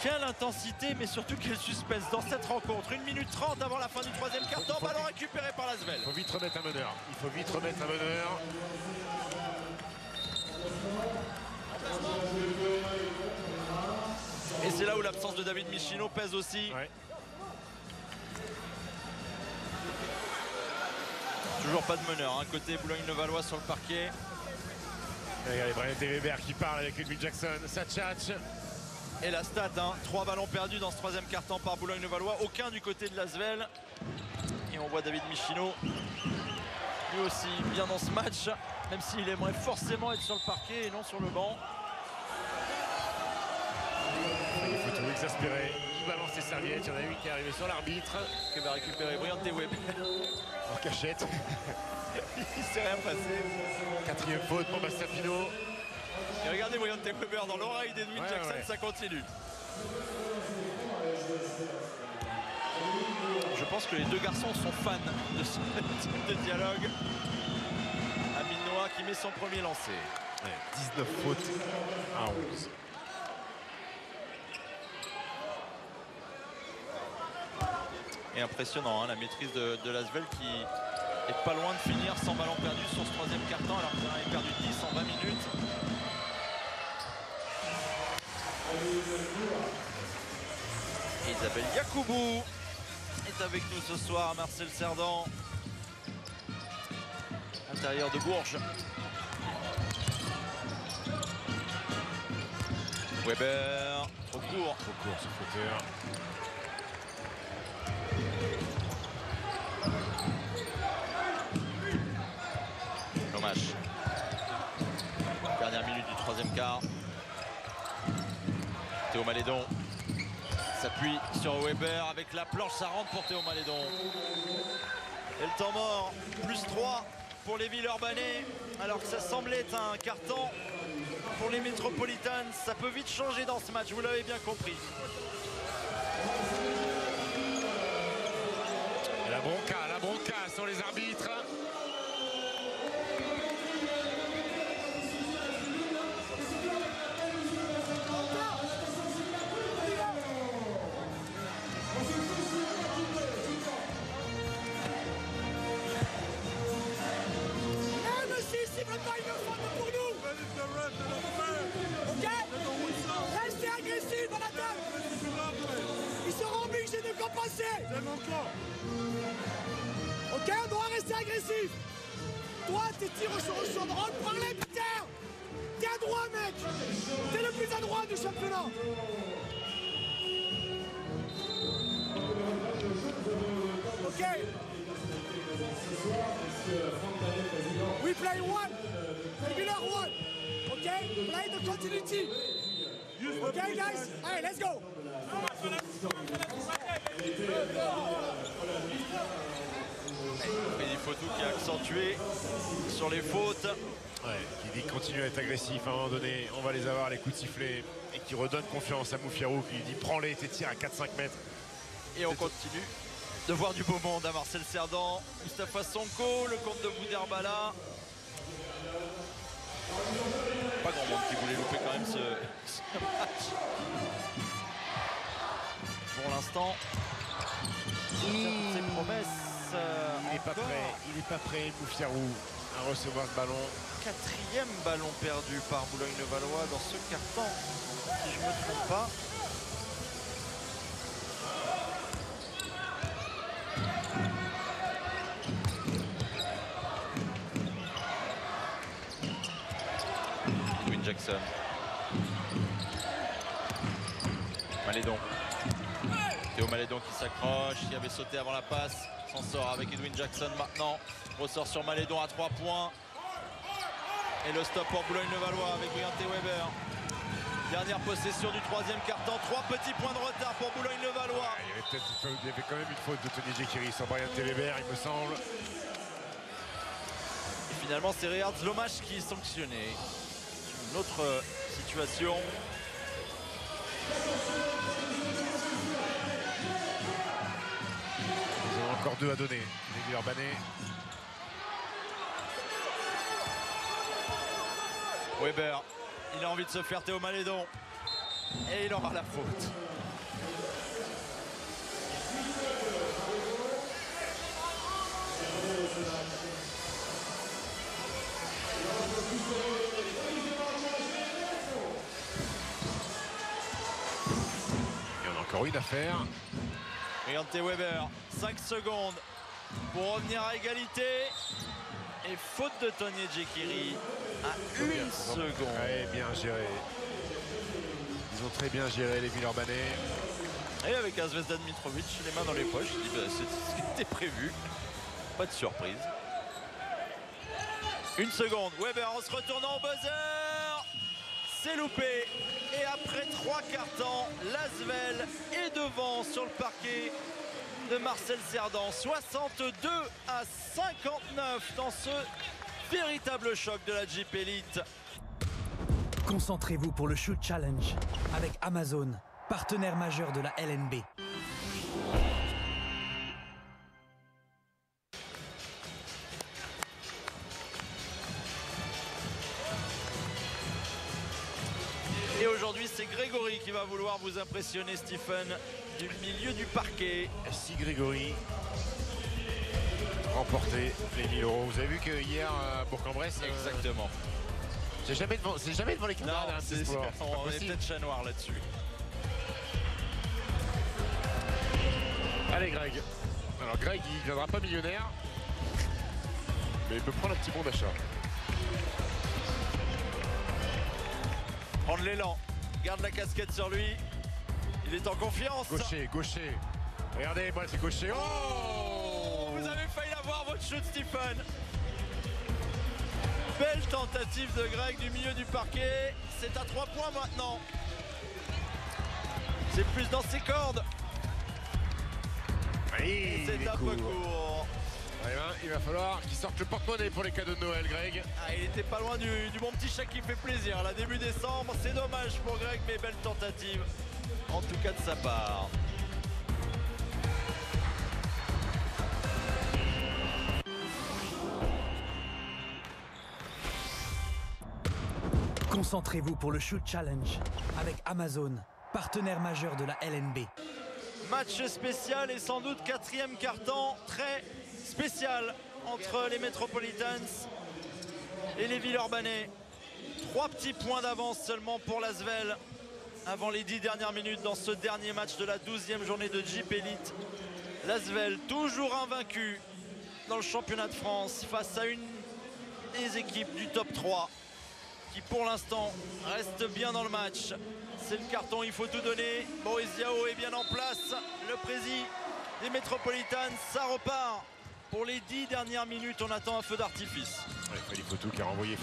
Speaker 1: Quelle intensité, mais surtout quel suspense dans cette rencontre. 1 minute 30 avant la fin du troisième quart-temps. Ballon récupéré par l'Asvel.
Speaker 2: Il faut vite remettre un meneur. Il faut vite remettre un meneur.
Speaker 1: Et c'est là où l'absence de David Michino pèse aussi.
Speaker 2: Ouais.
Speaker 1: Toujours pas de meneur, hein, côté Boulogne-le-Valois sur le parquet.
Speaker 2: Regardez Brian Weber qui parle avec Edwin Jackson, ça tchatche.
Speaker 1: Et la stat, hein, 3 ballons perdus dans ce troisième quart-temps par Boulogne-le-Valois, aucun du côté de l'Asvel. Et on voit David Michino, lui aussi bien dans ce match, même s'il aimerait forcément être sur le parquet et non sur le banc.
Speaker 2: Il faut tout exaspéré, il balance ses serviettes, il y en a une qui est arrivée sur l'arbitre.
Speaker 1: Qui va récupérer Brian Weber
Speaker 2: En cachette.
Speaker 1: il s'est rien passé.
Speaker 2: Quatrième faute pour Bastianino.
Speaker 1: Et regardez Brian Weber dans l'oreille d'Edwin Jackson, ça continue. Je pense que les deux garçons sont fans de ce type de dialogue. Aminoa qui met son premier lancé.
Speaker 2: Ouais, 19 fautes à 11.
Speaker 1: Et impressionnant, hein, la maîtrise de l'Asvel qui est pas loin de finir sans ballon perdu sur ce troisième quart-temps alors qu'il en avait perdu 10 en 20 minutes. Isabelle Yacoubou est avec nous ce soir, Marcel Cerdan, intérieur de Bourges. Weber, trop court.
Speaker 2: Trop court ce fauteur.
Speaker 1: Dommage. Dernière minute du troisième quart. Théo Malédon s'appuie sur Weber avec la planche, ça rentre pour Théo Malédon. Et le temps mort, plus 3 pour les Villeurbanais, alors que ça semblait être un carton pour les Métropolitanes. Ça peut vite changer dans ce match, vous l'avez bien compris.
Speaker 2: Et la bronca sur les arbitres.
Speaker 3: Restez agressifs à la table. Ils seront obligés de compenser. Ok, on doit rester agressif. Toi, tes tirs sur le champ de rôle, parlez putain. T'es à droit, mec. T'es le plus à droite du championnat. Ok. We play one. Regular one. Okay? Play the continuity. Okay, guys? Hey, let's go.
Speaker 1: Freddy Fotou qui a accentué sur les fautes.
Speaker 2: Ouais, qui dit continue à être agressif à un moment donné, on va les avoir les coups de sifflet et qui redonne confiance à Moufiarou qui lui dit prends-les tes tirs à 4-5 mètres.
Speaker 1: Et on continue de voir du beau monde à Marcel Cerdan, Mustapha Sonko, le comte de Boudherbala. Pas grand monde qui voulait louper quand même ce match. Pour l'instant, ses promesses.
Speaker 2: Il n'est pas prêt, Moufiarou, à recevoir ce ballon.
Speaker 1: Quatrième ballon perdu par Boulogne-le-Valois dans ce carton, si je ne me trompe pas. Edwin Jackson. Malédon. Théo Malédon qui s'accroche, qui avait sauté avant la passe. S'en sort avec Edwin Jackson maintenant. Ressort sur Malédon à 3 points. Et le stop pour Boulogne-le-Valois avec Brian Weber. Dernière possession du troisième quart-temps. 3 petits points de retard pour Boulogne-le-Valois.
Speaker 2: Il y avait quand même une faute de Tony Jekiri sur Brian Weber, il me semble.
Speaker 1: Et finalement, c'est Riyad Zlomash qui est sanctionné. Une autre situation.
Speaker 2: Ils ont encore 2 à donner, les Villeurbanais.
Speaker 1: Weber, il a envie de se faire Théo Malédon. Et il aura la faute.
Speaker 2: Il y en a encore une à faire.
Speaker 1: Brian Weber, 5 secondes pour revenir à égalité. Et faute de Tony Jekiri à une seconde.
Speaker 2: Ouais, bien géré. Ils ont très bien géré les Villeurbanais.
Speaker 1: Et avec un Zvezdan Mitrovic, les mains dans les poches, je dis, bah, c'est ce qui était prévu. Pas de surprise. Une seconde, Weber en se retournant au buzzer. C'est loupé. Et après 3 quarts temps, l'Asvel est devant sur le parquet de Marcel Cerdan. 62 à 59 dans ce véritable choc de la Jeep Elite.
Speaker 5: Concentrez-vous pour le Shoot Challenge avec Amazon, partenaire majeur de la LNB.
Speaker 1: Et aujourd'hui, c'est Grégory qui va vouloir vous impressionner, Stephen, du milieu du parquet.
Speaker 2: Si Grégory remportait les 1000 €. Vous avez vu que hier à Bourg-en-Bresse,
Speaker 1: Exactement.
Speaker 2: c'est jamais devant les caméras.
Speaker 1: Non,
Speaker 2: c'est sport.
Speaker 1: on est peut-être chat noir là-dessus.
Speaker 2: Allez Greg. Alors Greg, il ne viendra pas millionnaire, mais il peut prendre un petit bon d'achat.
Speaker 1: Prendre l'élan, garde la casquette sur lui. Il est en confiance.
Speaker 2: Gaucher, gaucher. Regardez, moi c'est gaucher. Oh,
Speaker 1: Vous avez failli avoir votre shoot, Stephen. Belle tentative de Greg du milieu du parquet. C'est à 3 points maintenant. C'est plus dans ses cordes.
Speaker 2: Oui,
Speaker 1: C'est un peu court.
Speaker 2: Ouais, ben, il va falloir qu'il sorte le porte-monnaie pour les cadeaux de Noël, Greg.
Speaker 1: Ah, il était pas loin du bon petit chèque qui fait plaisir. Là, début décembre, c'est dommage pour Greg, mais belle tentative. En tout cas de sa part.
Speaker 5: Concentrez-vous pour le Shoot Challenge avec Amazon, partenaire majeur de la LNB.
Speaker 1: Match spécial et sans doute 4e quart-temps très spécial entre les Metropolitans et les Villeurbanais. 3 petits points d'avance seulement pour l'Asvel avant les 10 dernières minutes dans ce dernier match de la 12e journée de Jeep Elite. L'Asvel toujours invaincu dans le championnat de France face à une des équipes du top 3 qui pour l'instant reste bien dans le match. C'est le carton, il faut tout donner. Boris Diaw est bien en place. Le président des Metropolitans, ça repart. Pour les 10 dernières minutes, on attend un feu d'artifice.
Speaker 2: Ouais, Freddy Fotou qui a renvoyé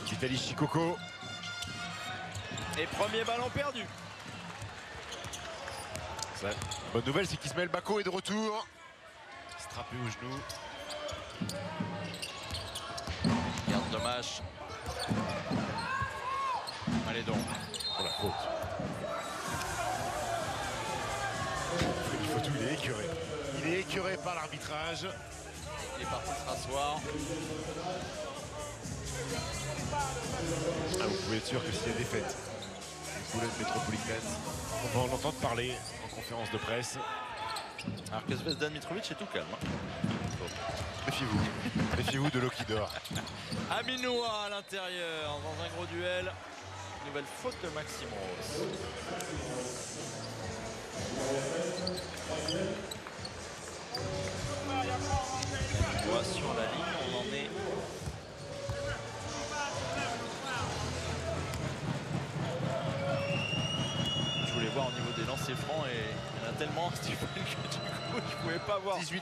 Speaker 2: Vitaly Chikoko.
Speaker 1: Et premier ballon perdu.
Speaker 2: Ça, bonne nouvelle, c'est qu'Ismaël Bako est de retour. Strappé au genou.
Speaker 1: Garde dommage. Allez donc.
Speaker 2: Pour la faute. Freddy Fotou, il est écœuré. Il est écœuré par l'arbitrage.
Speaker 1: Il est parti se rasseoir.
Speaker 2: Ah, vous pouvez être sûr que s'il y a défaite, les Boulogne Metropolitans, on va en entendre parler en conférence de presse.
Speaker 1: Alors que Zvezdan Mitrovic est tout calme.
Speaker 2: Méfiez-vous. Méfiez-vous de l'eau qui dort.
Speaker 1: Aminoua à l'intérieur dans un gros duel. Nouvelle faute de Maxime Rose. Aminoua sur la ligne, on en est. Je voulais voir au niveau des lancers francs et il y en a tellement Stephen, que du coup je pouvais pas voir
Speaker 2: 18-22.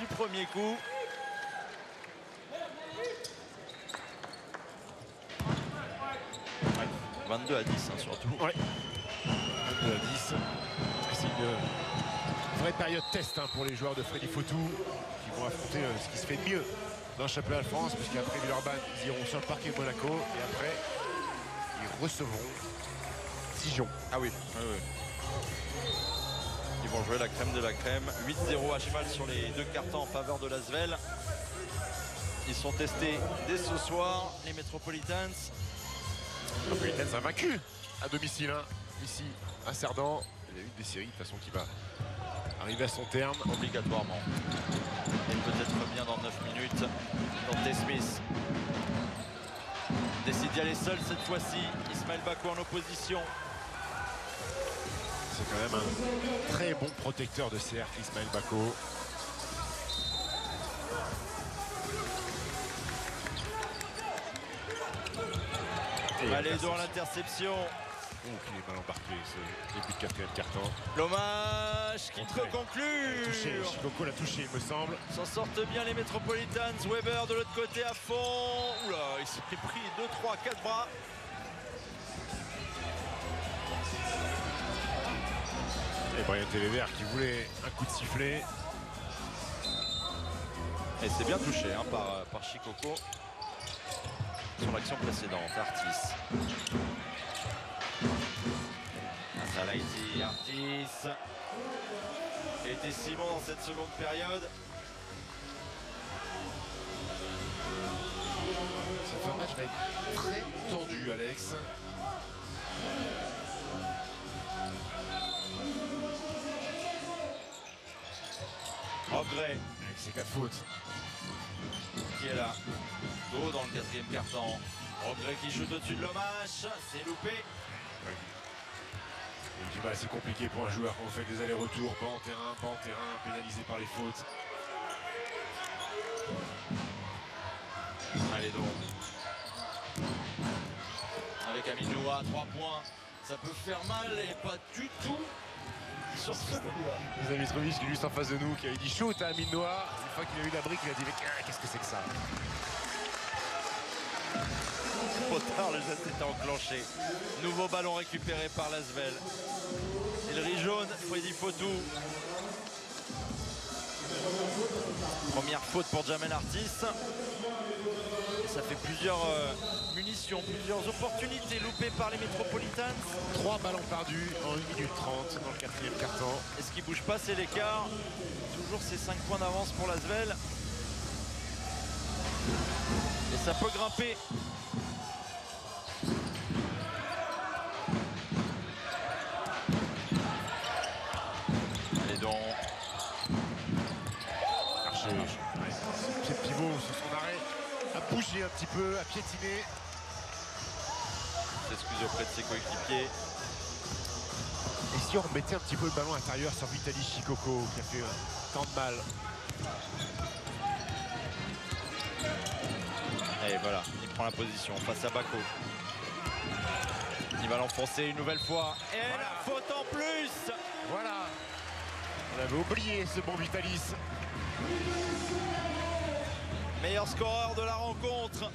Speaker 1: du premier coup. Ouais, 22 à 10 hein, surtout.
Speaker 2: Ouais. 22 à 10. C'est une vraie période test hein, pour les joueurs de Freddy Fotou qui vont affronter ce qui se fait de mieux dans le championnat de France, puisqu'après Villeurbanne, ils iront sur le parquet de Monaco et après, ils recevront Dijon.
Speaker 1: Ah oui, oui, oui. Ils vont jouer la crème de la crème. 8-0 à cheval sur les 2 cartons en faveur de l'Asvel. Ils sont testés dès ce soir, les Metropolitans.
Speaker 2: Metropolitans invaincu à domicile, hein, ici à Cerdan. Il y a une des séries de toute façon qui va arriver à son terme.
Speaker 1: Obligatoirement. Et peut-être bien dans 9 minutes. Dante Smith décide d'y aller seul cette fois-ci. Ismaël Bako en opposition.
Speaker 2: C'est quand même un très bon protecteur de CR, Ismaël Bako.
Speaker 1: Malédon à l'interception.
Speaker 2: Oh, qu'il est mal embarqué ce début de quatrième carton.
Speaker 1: L'hommage qui peut conclure.
Speaker 2: Chicoco l'a touché, il me semble.
Speaker 1: S'en sortent bien les Metropolitans. Weber de l'autre côté à fond. Oula, il s'est pris 2, 3, 4 bras.
Speaker 2: Et Brian Télévert qui voulait un coup de sifflet.
Speaker 1: Et c'est bien touché hein, par Chicoco sur l'action précédente. Artis. Salaiti, Artis. Et Simon dans cette seconde période.
Speaker 2: Ce match va être très tendu, Alex.
Speaker 1: Progrès
Speaker 2: Avec ses 4 fautes.
Speaker 1: qui est là. Go dans le quatrième carton. Progrès qui shoot au-dessus de l'hommage. C'est loupé.
Speaker 2: Il dit bah, c'est compliqué pour un joueur quand on fait des allers-retours, pas en terrain, pénalisé par les fautes.
Speaker 1: Allez donc. Avec Aminoua à 3 points. Ça peut faire mal et pas du tout sur ce coup-là.
Speaker 2: Vous avez Mitrovic qui est juste en face de nous, qui avait dit shoot à Amine Noah. Une fois qu'il a eu la brique, il a dit mais qu'est-ce que c'est que ça?
Speaker 1: Trop tard, le geste était enclenché. Nouveau ballon récupéré par l'Asvel. Et le riz jaune, Freddy Fotou. Première faute pour Jamel Artis. Et ça fait plusieurs munitions, plusieurs opportunités loupées par les Metropolitans.
Speaker 2: 3 ballons perdus en 1 minute 30 dans le quatrième carton.
Speaker 1: Et ce qui bouge pas, c'est l'écart. Toujours ces 5 points d'avance pour l'Asvel. Et ça peut grimper. Allez donc.
Speaker 2: Archer, pied de pivot sur son arrêt, a bougé un petit peu, a piétiné.
Speaker 1: S'excuse auprès de ses coéquipiers.
Speaker 2: Et si on remettait un petit peu le ballon intérieur sur Vitaly Chicoco qui a fait tant de mal.
Speaker 1: Et voilà, il prend la position face à Bako. Il va l'enfoncer une nouvelle fois. Et voilà. La faute en plus.
Speaker 2: Voilà. On avait oublié ce bon Vitalis.
Speaker 1: Meilleur scoreur de la rencontre.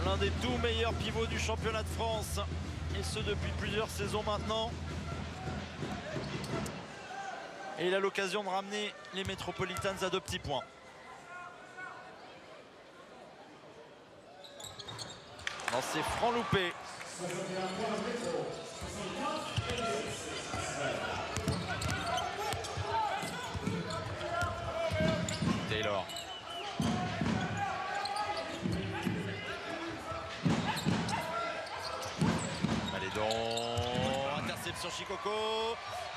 Speaker 1: L'un des tout meilleurs pivots du championnat de France. Et ce depuis plusieurs saisons maintenant. Et il a l'occasion de ramener les Metropolitans à 2 petits points. Lancé franc loupé. Taylor. Malédon. Interception Chicoco.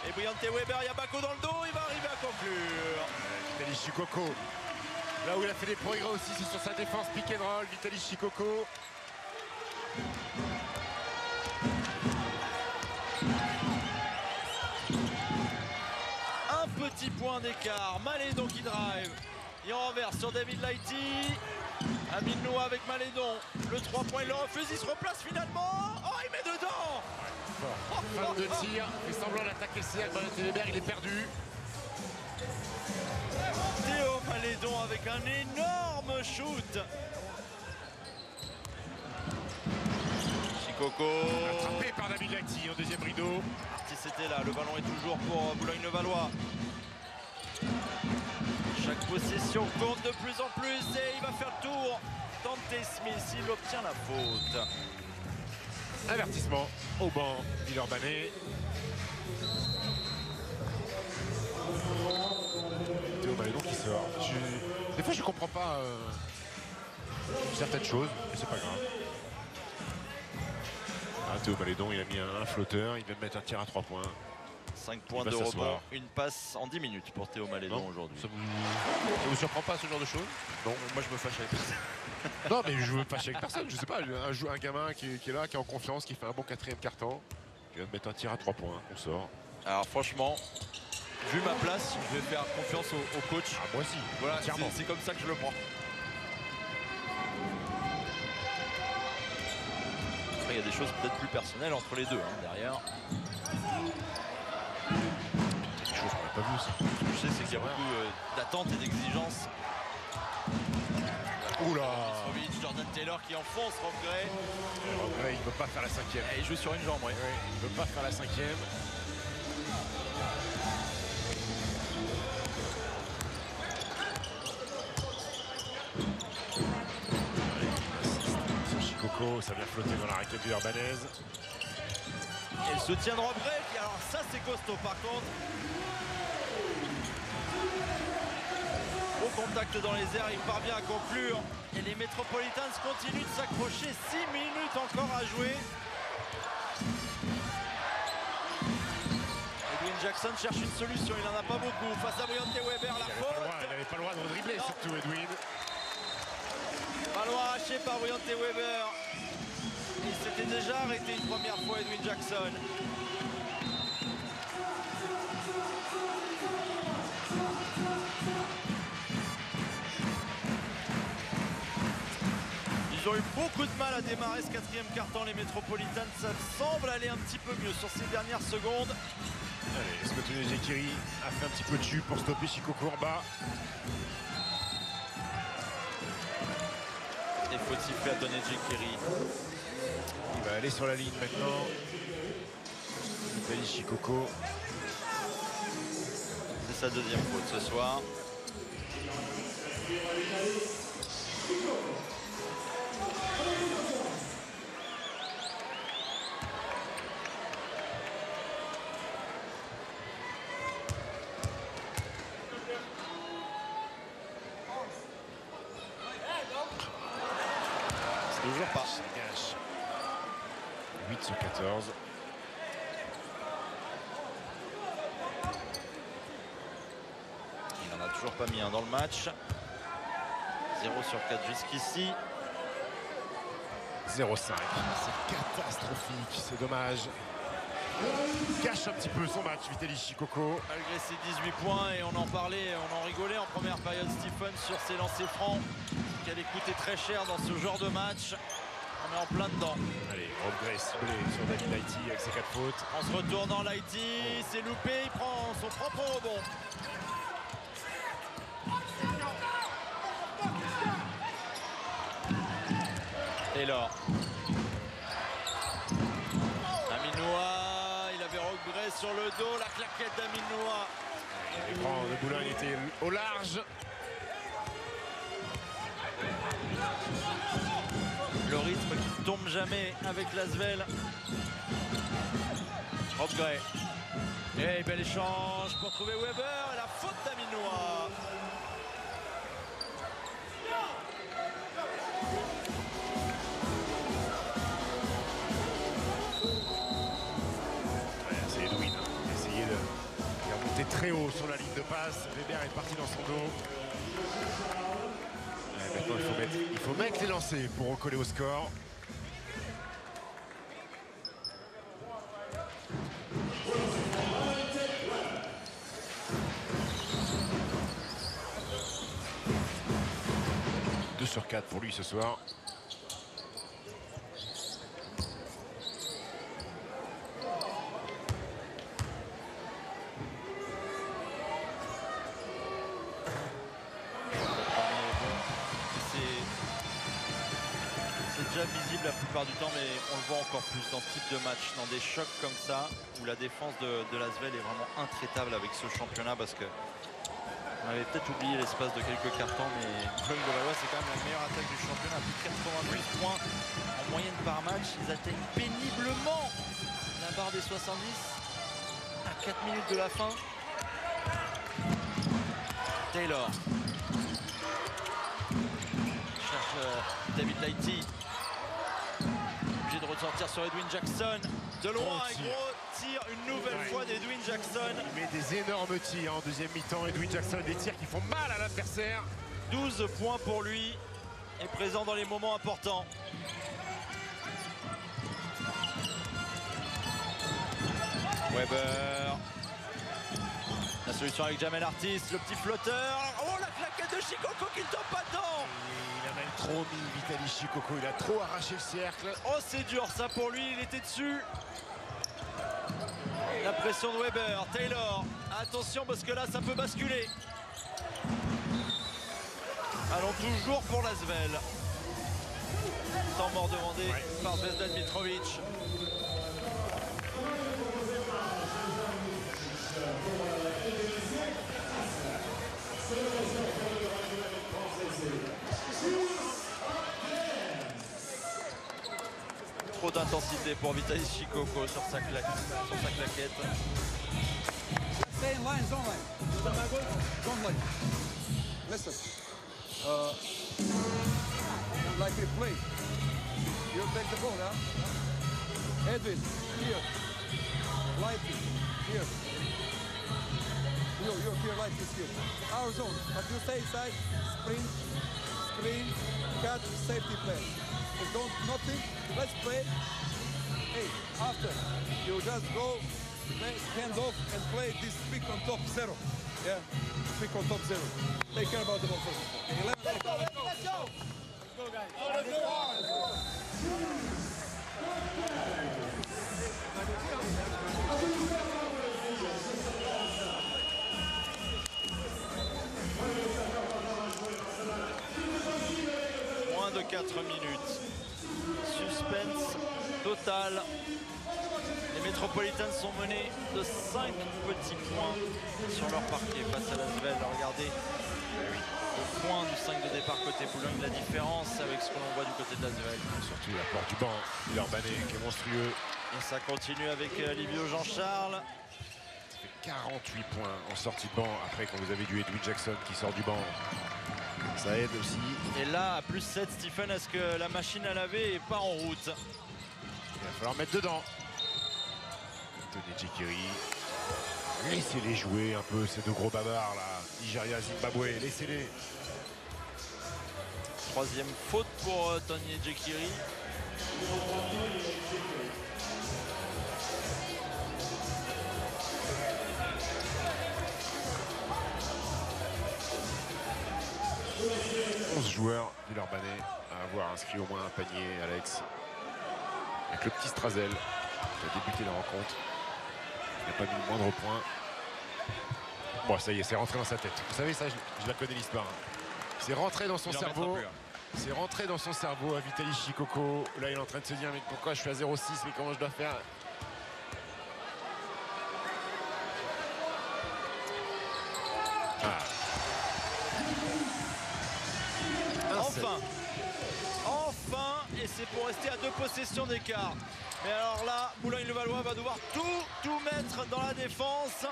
Speaker 1: Et Briante Weber, il y a Bako dans le dos. Il va arriver à conclure.
Speaker 2: Vitaly Chicoco. Là où il a fait des progrès aussi, c'est sur sa défense pick and roll. Vitaly Chicoco.
Speaker 1: Un petit point d'écart. Malédon qui drive. Il renverse sur David Laïti. Amine Noah avec Malédon. Le 3 points, il le refuse. Il se replace finalement. Oh, il met dedans.
Speaker 2: Fin de tir. Il fait semblant d'attaquer le cercle. Brian Télévert, il est perdu.
Speaker 1: Théo Malédon avec un énorme shoot. Chicoco.
Speaker 2: Attrapé par David Laïti en deuxième rideau.
Speaker 1: Artis était là. Le ballon est toujours pour Boulogne-le-Valois. Chaque possession compte de plus en plus et il va faire le tour. Dante Smith, il obtient la faute.
Speaker 2: Avertissement au banc Villeurbanne. Théo Malédon qui sort. Des fois je comprends pas certaines choses, mais c'est pas grave. Ah, Théo Malédon il a mis un flotteur, il vient de mettre un tir à 3 points.
Speaker 1: 5 points de rebond, une passe en 10 minutes pour Théo Malédon aujourd'hui.
Speaker 2: Ça vous surprend pas ce genre de choses?
Speaker 1: Non, moi je me fâche avec personne.
Speaker 2: Non mais je veux me fâcher avec personne, je sais pas, un gamin qui est là, qui est en confiance, qui fait un bon quatrième carton, qui vient de mettre un tir à 3 points, on sort.
Speaker 1: Alors franchement, vu ma place, je vais faire confiance au coach.
Speaker 2: Ah, moi aussi,
Speaker 1: voilà, c'est comme ça que je le prends. il y a des choses peut-être plus personnelles entre les deux hein, derrière.
Speaker 2: Quelque chose qu'on n'a pas vu ça.
Speaker 1: Ce que je sais, c'est qu'il y a beaucoup d'attentes et d'exigences.
Speaker 2: Oula!
Speaker 1: Jordan Taylor qui enfonce Rob Gray.
Speaker 2: Rob Gray, il ne peut pas faire la cinquième.
Speaker 1: Et il joue sur une jambe, oui.
Speaker 2: Il ne peut pas faire la cinquième. Chicoco, ça vient flotter dans la raquette du Urbanaise.
Speaker 1: Et le soutien de Rob Gray, alors ça c'est costaud par contre. Au contact dans les airs, il parvient à conclure. Et les Metropolitans continuent de s'accrocher. 6 minutes encore à jouer. Edwin Jackson cherche une solution, il n'en a pas beaucoup. Face à Briante Weber, la faute.
Speaker 2: Il n'avait pas le droit de dribbler, surtout Edwin.
Speaker 1: Ballon arraché par Briante Weber. Il s'était déjà arrêté une première fois, Edwin Jackson. Ils ont eu beaucoup de mal à démarrer ce quatrième quart-temps, les Metropolitans. Ça semble aller un petit peu mieux sur ces dernières secondes.
Speaker 2: Allez, Scott Jekiri a fait un petit peu de jus pour stopper Chicoco en bas.
Speaker 1: Et faut siffler à donner Jekiri.
Speaker 2: Il va aller sur la ligne maintenant. Félix Chicoco.
Speaker 1: C'est sa deuxième faute ce soir. Toujours pas.
Speaker 2: Ça gâche. 8 sur 14.
Speaker 1: Il n'en a toujours pas mis un dans le match. 0 sur 4 jusqu'ici.
Speaker 2: 0,5. C'est catastrophique, c'est dommage. Il cache un petit peu son match, Vitaly Chicoco.
Speaker 1: Malgré ses 18 points, et on en parlait, on en rigolait en première période, Stephen, sur ses lancers francs, qui allaient coûter très cher dans ce genre de match. On est en plein dedans.
Speaker 2: Allez, Rob Gray ciblé sur David Lighty avec ses 4 fautes.
Speaker 1: En se retournant, Lighty, c'est loupé, il prend son propre rebond. Taylor. Aminoua, il avait Rob Gray sur le dos, la claquette d'Aminoua.
Speaker 2: L'écran de Boulogne était au large.
Speaker 1: Le rythme qui ne tombe jamais avec l'Asvel. Rob Gray. Et bel échange pour trouver Weber et la faute d'Aminoua.
Speaker 2: C'est Edwin. Il a essayé de monter très haut sur la ligne de passe. Weber est parti dans son dos. Maintenant, il faut mettre les lancers pour recoller au score. Sur 4 pour lui ce soir.
Speaker 1: C'est déjà visible la plupart du temps, mais on le voit encore plus dans ce type de match, dans des chocs comme ça, où la défense de l'Asvel est vraiment intraitable avec ce championnat, parce que on avait peut-être oublié l'espace de quelques cartons, mais Boulogne-le-Valois, c'est quand même la meilleure attaque du championnat. Plus de 88 points en moyenne par match. Ils atteignent péniblement la barre des 70 à 4 minutes de la fin. Taylor. Cherche David Lighty. Obligé de ressortir sur Edwin Jackson. De loin, un gros tir une nouvelle fois d'Edwin Jackson.
Speaker 2: Il met des énormes tirs en deuxième mi-temps. Edwin Jackson, des tirs qui font mal à l'adversaire.
Speaker 1: 12 points pour lui. Est présent dans les moments importants. Weber. La solution avec Jamel Artis, le petit flotteur. Oh, la claquette de Shikoku qui ne tombe pas dedans.
Speaker 2: Il a même trop mis Vitaly Shikoku, il a trop arraché le cercle.
Speaker 1: Oh, c'est dur ça pour lui, il était dessus. La pression de Weber, Taylor. Attention parce que là ça peut basculer. Allons toujours pour l'Asvel. Temps mort demandé par Zvezdan Mitrovic. Trop d'intensité pour Vitaly Shikoku sur sa claquette.
Speaker 4: Stay in line, zone line. Zone line. Listen. Like we play. You take the ball, huh? Edwin, here. Lighty, here. You're here, Lighty is here. Our zone. But you stay inside, sprint, screen, cut, safety play. If don't nothing, let's play. Hey, after, you just go, hands off and play this pick on top 0. Yeah, pick on top 0. Take care about the ball first. Okay, 11, let's go, let's go, let's go! Let's go, guys. Let's go.
Speaker 1: Moins de 4 minutes. Suspense total. Les Metropolitans sont menés de 5 petits points sur leur parquet face à l'Asvel. Regardez le point du 5 de départ côté Boulogne, la différence avec ce que l'on voit du côté de l'Asvel.
Speaker 2: Surtout l'apport du banc, Villeurbanne qui est monstrueux.
Speaker 1: Et ça continue avec Livio Jean-Charles.
Speaker 2: 48 points en sortie de banc après quand vous avez du Edwin Jackson qui sort du banc. Ça aide aussi.
Speaker 1: Et là, à plus 7, Stephen, est-ce que la machine à laver est pas en route?
Speaker 2: Il va falloir mettre dedans. Tenez Jekiri. Laissez-les jouer un peu, ces deux gros bavards là. Nigeria, Zimbabwe, laissez-les.
Speaker 1: Troisième faute pour Tony Jekiri.
Speaker 2: Joueurs Villeurbanais à avoir inscrit au moins un panier, Alex. Avec le petit Strazel qui a débuté la rencontre. Il n'a pas mis le moindre point. Bon, ça y est, c'est rentré dans sa tête. Vous savez, ça, je la connais l'histoire. C'est rentré dans son cerveau. C'est rentré dans son cerveau à Vitaly Shikoku. Là, il est en train de se dire, mais pourquoi je suis à 0,6, mais comment je dois faire?
Speaker 1: Enfin, et c'est pour rester à 2 possessions d'écart. Mais alors là, Boulogne-le-Valois va devoir tout mettre dans la défense.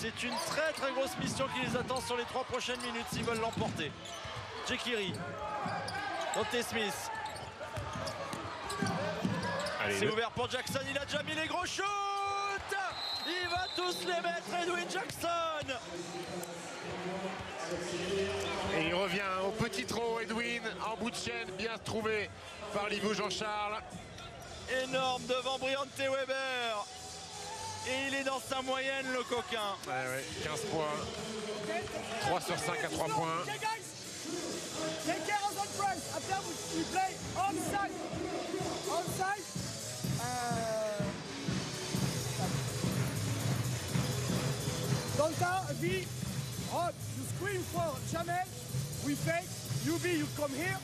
Speaker 1: C'est une très grosse mission qui les attend sur les 3 prochaines minutes s'ils veulent l'emporter. Jekiri, Dante Smith. C'est ouvert pour Jackson, il a déjà mis les gros shoots. Il va tous les mettre, Edwin Jackson.
Speaker 2: Et il revient au petit trot, Edwin, en bout de chaîne, bien trouvé par Livio Jean-Charles.
Speaker 1: Énorme devant Briante Weber. Et il est dans sa moyenne, le coquin.
Speaker 2: Ouais, 15 points. 3 sur 5 à 3 points.
Speaker 3: Okay, guys. Take care of that price. After we play onside. Onside. Donta, V, Rod, you scream for Jamel. We fake. UB, you come here.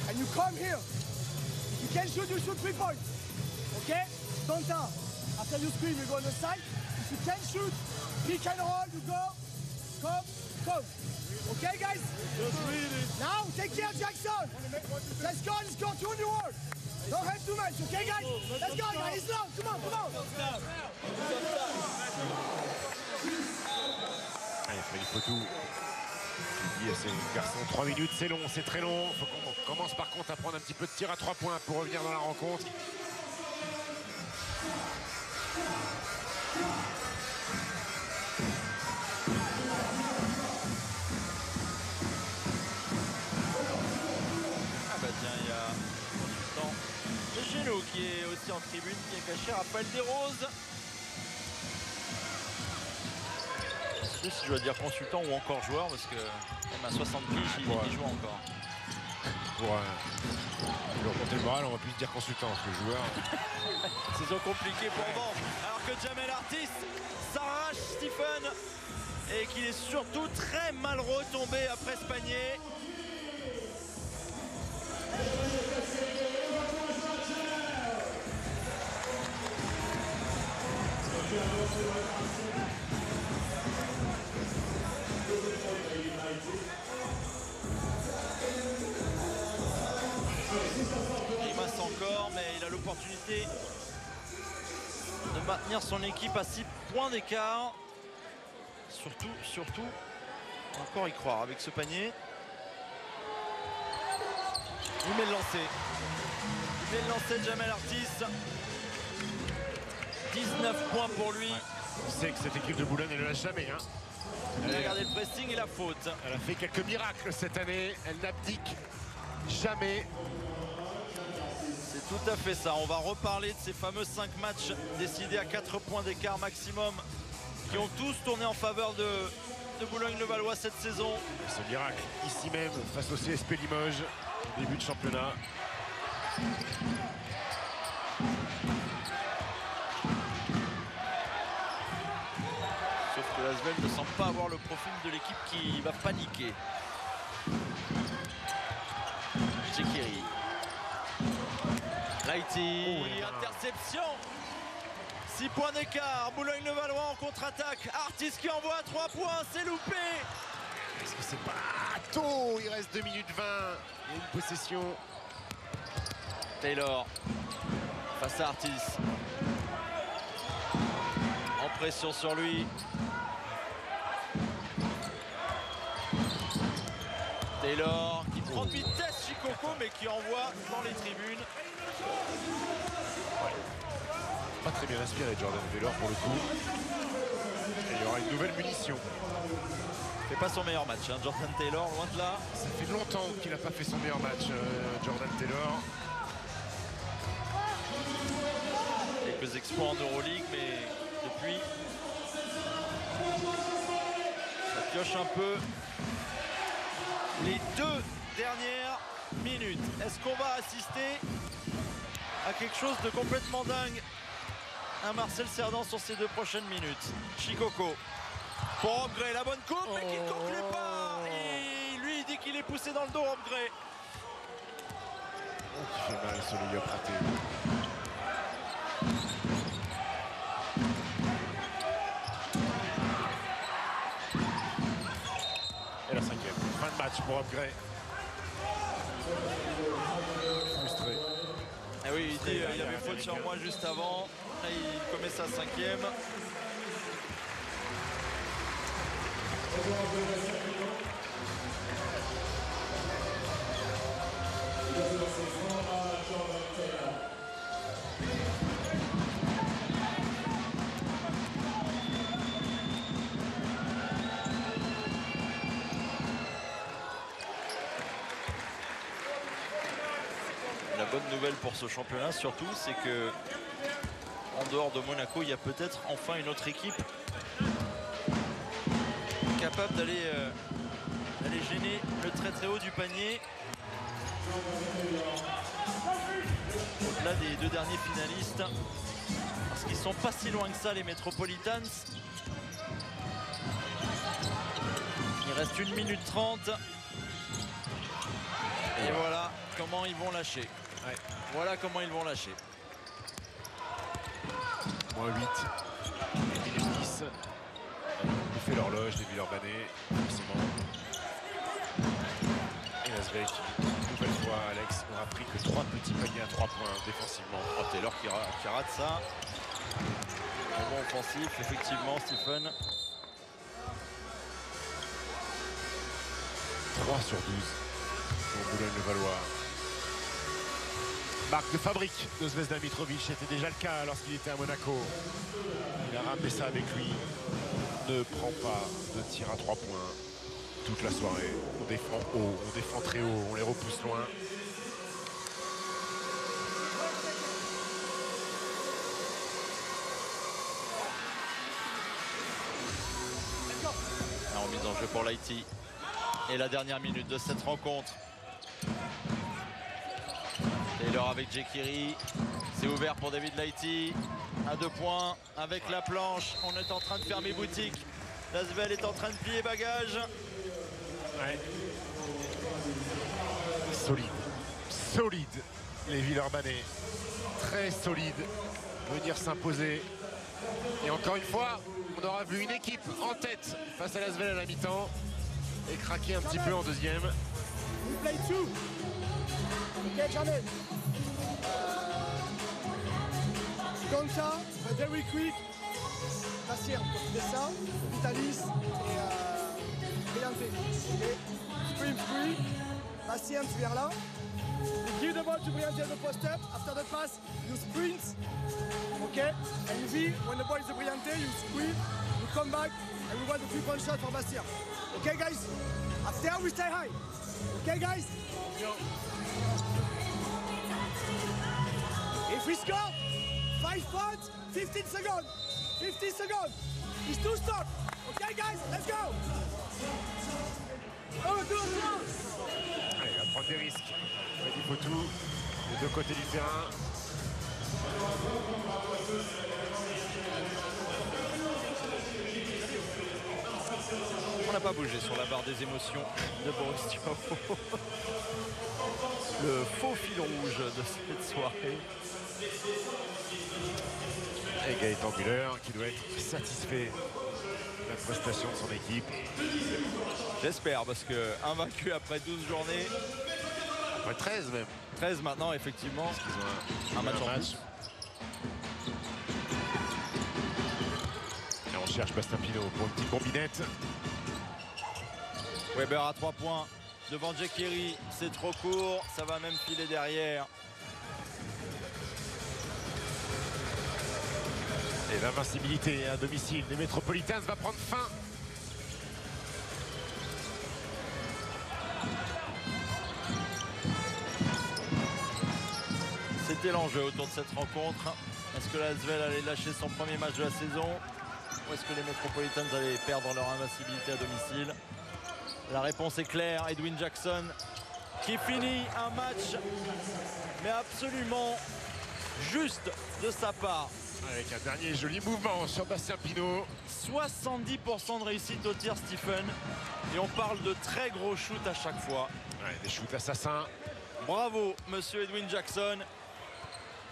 Speaker 3: And you come here. If you can shoot, you shoot 3 points. Okay? Donta, after you scream, you go on the side. If you can shoot, pick and roll, you go. Come. Okay, guys? Just read it. Now, take care, Jackson. Let's go, let's go. 2 on the wall. Don't hurt too much, okay, guys? Let's go, guys. It's long. Come on.
Speaker 2: Il faut tout. Il dit à ces garçons, 3 minutes, c'est long, c'est très long. Il faut qu'on commence par contre à prendre un petit peu de tir à 3 points pour revenir dans la rencontre.
Speaker 1: Ah bah tiens, il y a un consultant de chez nous qui est aussi en tribune, qui est caché, Raphaël Desroses. sais si je dois dire consultant ou encore joueur parce que même à 60 piges, il joue encore.
Speaker 2: Pour remonter le moral, on va plus dire consultant parce que joueur.
Speaker 1: Saison compliquée pour Vent. Alors que Jamel Artis s'arrache Stephen et qu'il est surtout très mal retombé après ce panier. Il masse encore, mais il a l'opportunité de maintenir son équipe à 6 points d'écart. Surtout, encore y croire avec ce panier. Il met le lancer. Il met le lancer de Jamel Artis. 19 points pour lui.
Speaker 2: On sait que cette équipe de Boulogne, elle ne lâche jamais. Hein.
Speaker 1: Regardez le pressing et la faute.
Speaker 2: Elle a fait quelques miracles cette année. Elle n'abdique jamais.
Speaker 1: C'est tout à fait ça. On va reparler de ces fameux 5 matchs décidés à 4 points d'écart maximum qui ont tous tourné en faveur de Boulogne-le-Valois cette saison.
Speaker 2: Ce miracle, ici même, face au CSP Limoges, début de championnat.
Speaker 1: Sauf que l'Asvel ne semble pas avoir le profil de l'équipe qui va paniquer. Chekiri. Lighty, interception. 6 points d'écart, Boulogne-le-Valois en contre-attaque. Artis qui envoie à 3 points, c'est loupé.
Speaker 2: Est-ce que c'est pas tôt? Il reste 2 minutes 20. Il y a une possession.
Speaker 1: Taylor face à Artis. En pression sur lui. Taylor qui prend de vitesse Chikoko mais qui envoie dans les tribunes.
Speaker 2: Pas très bien inspiré Jordan Taylor pour le coup. Et il y aura une nouvelle munition.
Speaker 1: C'est pas son meilleur match, hein, Jordan Taylor, loin de là.
Speaker 2: Ça fait longtemps qu'il n'a pas fait son meilleur match, Jordan Taylor.
Speaker 1: Quelques exploits en Euroleague, mais depuis, ça pioche un peu. Les 2 dernières minutes. Est-ce qu'on va assister à quelque chose de complètement dingue? Un Marcel Cerdan sur ces 2 prochaines minutes. Chikoko. Pour Upgrade, la bonne coupe, mais qui ne conclut pas. Et lui, il dit qu'il est poussé dans le dos, Upgrade.
Speaker 2: Oh, qui fait mal ce layup raté. Et la 5e. Fin de match pour Upgrade. Frustré.
Speaker 1: Ah oui, il dit il y avait faute sur moi juste avant. Là, il commet sa 5e. La bonne nouvelle pour ce championnat surtout, c'est que en dehors de Monaco, il y a peut-être enfin une autre équipe capable d'aller gêner le très haut du panier. Au-delà des 2 derniers finalistes, parce qu'ils sont pas si loin que ça, les Metropolitans. Il reste 1 minute 30. Et voilà comment ils vont lâcher.
Speaker 2: Ouais.
Speaker 1: Voilà comment ils vont lâcher.
Speaker 2: Moins 8. Minute 10. Il fait l'horloge des Villeurbanais, forcément. Et L'Asvel qui, une nouvelle fois, Alex, n'aura pris que 3 petits paniers à 3 points défensivement.
Speaker 1: Oh, Taylor qui rate ça. Rebond offensif, effectivement, Stephen.
Speaker 2: 3 sur 12 pour Boulogne-le-Valois. Marque de fabrique de Zvezdan Mitrovic, c'était déjà le cas lorsqu'il était à Monaco. Il a ramené ça avec lui. Ne prend pas de tir à 3 points toute la soirée. On défend haut, on défend très haut, on les repousse loin.
Speaker 1: remise en jeu pour l'Haïti. Et la dernière minute de cette rencontre. Taylor avec Jekiri. C'est ouvert pour David Lighty. À 2 points avec la planche. On est en train de fermer boutique. L'Asvel est en train de plier bagages.
Speaker 2: Ouais. Solide. Solide. Les Villeurbanais. Très solide. Venir s'imposer. Et encore une fois, on aura vu une équipe en tête face à l'Asvel à la mi-temps. Et craquer un petit peu en deuxième.
Speaker 3: We play two. Ok, Jamel. Gonza, very quick. Bastien, tu fais ça. Vitalis et Brillante. Ok. Screen. Bastien, tu viens là. You give the ball to Brillante at the post-up. After the pass, you sprint. Okay? And V, when the ball is the Brillante, you screen, you come back, and we want the 3-point shot for Bastien. Okay, guys? After we stay high. Okay, guys? If we score 5 points, 15 seconds. 15 seconds. It's 2 stop. Okay, guys? Let's go. Oh, go.
Speaker 2: Allez, il va prendre des risques. Freddy Fotou, des deux côtés du terrain.
Speaker 1: On n'a pas bougé sur la barre des émotions de Boris Diaw. Le faux fil rouge de cette soirée.
Speaker 2: Et Gaëtan Müller qui doit être satisfait de la prestation de son équipe.
Speaker 1: J'espère, parce que invaincu après 12 journées.
Speaker 2: Après 13 même.
Speaker 1: 13 maintenant, effectivement.
Speaker 2: Ils ont
Speaker 1: un match en plus.
Speaker 2: Et on cherche Bastien Pinot pour une petite combinette.
Speaker 1: Weber à 3 points devant Jekiri. C'est trop court, ça va même filer derrière.
Speaker 2: Et l'invincibilité à domicile des Metropolitans va prendre fin.
Speaker 1: C'était l'enjeu autour de cette rencontre. Est-ce que l'Asvel allait lâcher son premier match de la saison, ou est-ce que les Metropolitans allaient perdre leur invincibilité à domicile? La réponse est claire. Edwin Jackson qui finit un match mais absolument juste de sa part.
Speaker 2: Avec un dernier joli mouvement sur Bastien Pinot.
Speaker 1: 70% de réussite au tir, Stephen. Et on parle de très gros shoots à chaque fois.
Speaker 2: Ouais, des shoots assassins.
Speaker 1: Bravo, monsieur Edwin Jackson.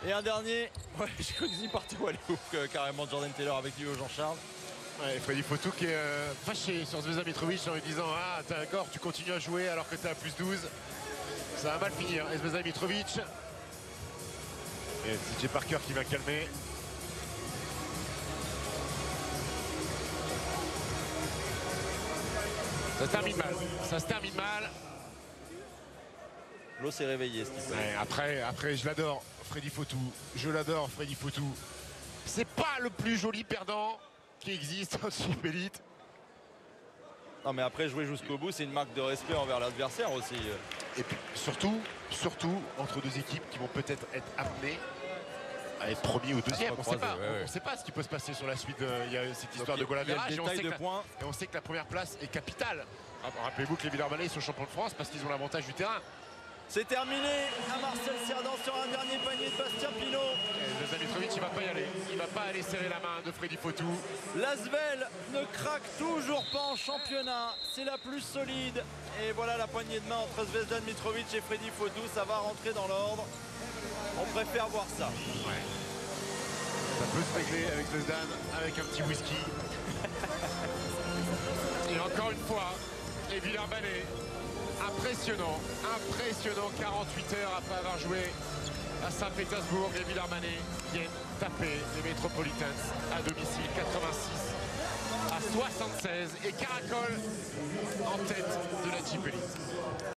Speaker 1: Et un dernier, ouais, j'ai cru qu'il partait où aller carrément Jordan Taylor avec lui au Jean-Charles.
Speaker 2: Ouais, Freddy Fotou qui est fâché sur Zvezda Mitrovic en lui disant « Ah, d'accord, tu continues à jouer alors que tu es à plus 12. » Ça va mal finir. Et Zvezda Mitrovic. Et DJ Parker qui va calmer. Ça se termine mal. Ça se termine mal.
Speaker 1: L'eau s'est réveillée, Stephen.
Speaker 2: Ouais, après, je l'adore, Freddy Fotou. Je l'adore, Freddy Fotou. C'est pas le plus joli perdant qui existe en Chip Elite.
Speaker 1: Non, mais après, jouer jusqu'au bout, c'est une marque de respect envers l'adversaire aussi.
Speaker 2: Et puis, surtout, entre deux équipes qui vont peut-être être amenées à être premier ou deuxième. On ne sait pas ce qui peut se passer sur la suite. Il y a cette histoire de goal average. Et on sait que la première place est capitale. Rappelez-vous que les Villeurbanais sont champions de France parce qu'ils ont l'avantage du terrain.
Speaker 1: C'est terminé à Marcel Cerdan sur un dernier panier de Bastien Pinot.
Speaker 2: Zvezda Mitrovic, il va pas y aller. Il va pas aller serrer la main de Freddy Fotou.
Speaker 1: L'Asvel ne craque toujours pas en championnat. C'est la plus solide. Et voilà la poignée de main entre Zvezda Mitrovic et Freddy Fotou. Ça va rentrer dans l'ordre. On préfère voir ça.
Speaker 2: Ouais. Ça peut se régler avec Zvezdan, avec un petit whisky. Et encore une fois, les Villeurbanais. Impressionnant, 48 heures après avoir joué à Saint-Pétersbourg. Les Villeurbanais viennent taper les Metropolitans à domicile, 86 à 76, et caracolent en tête de la Chip Elite.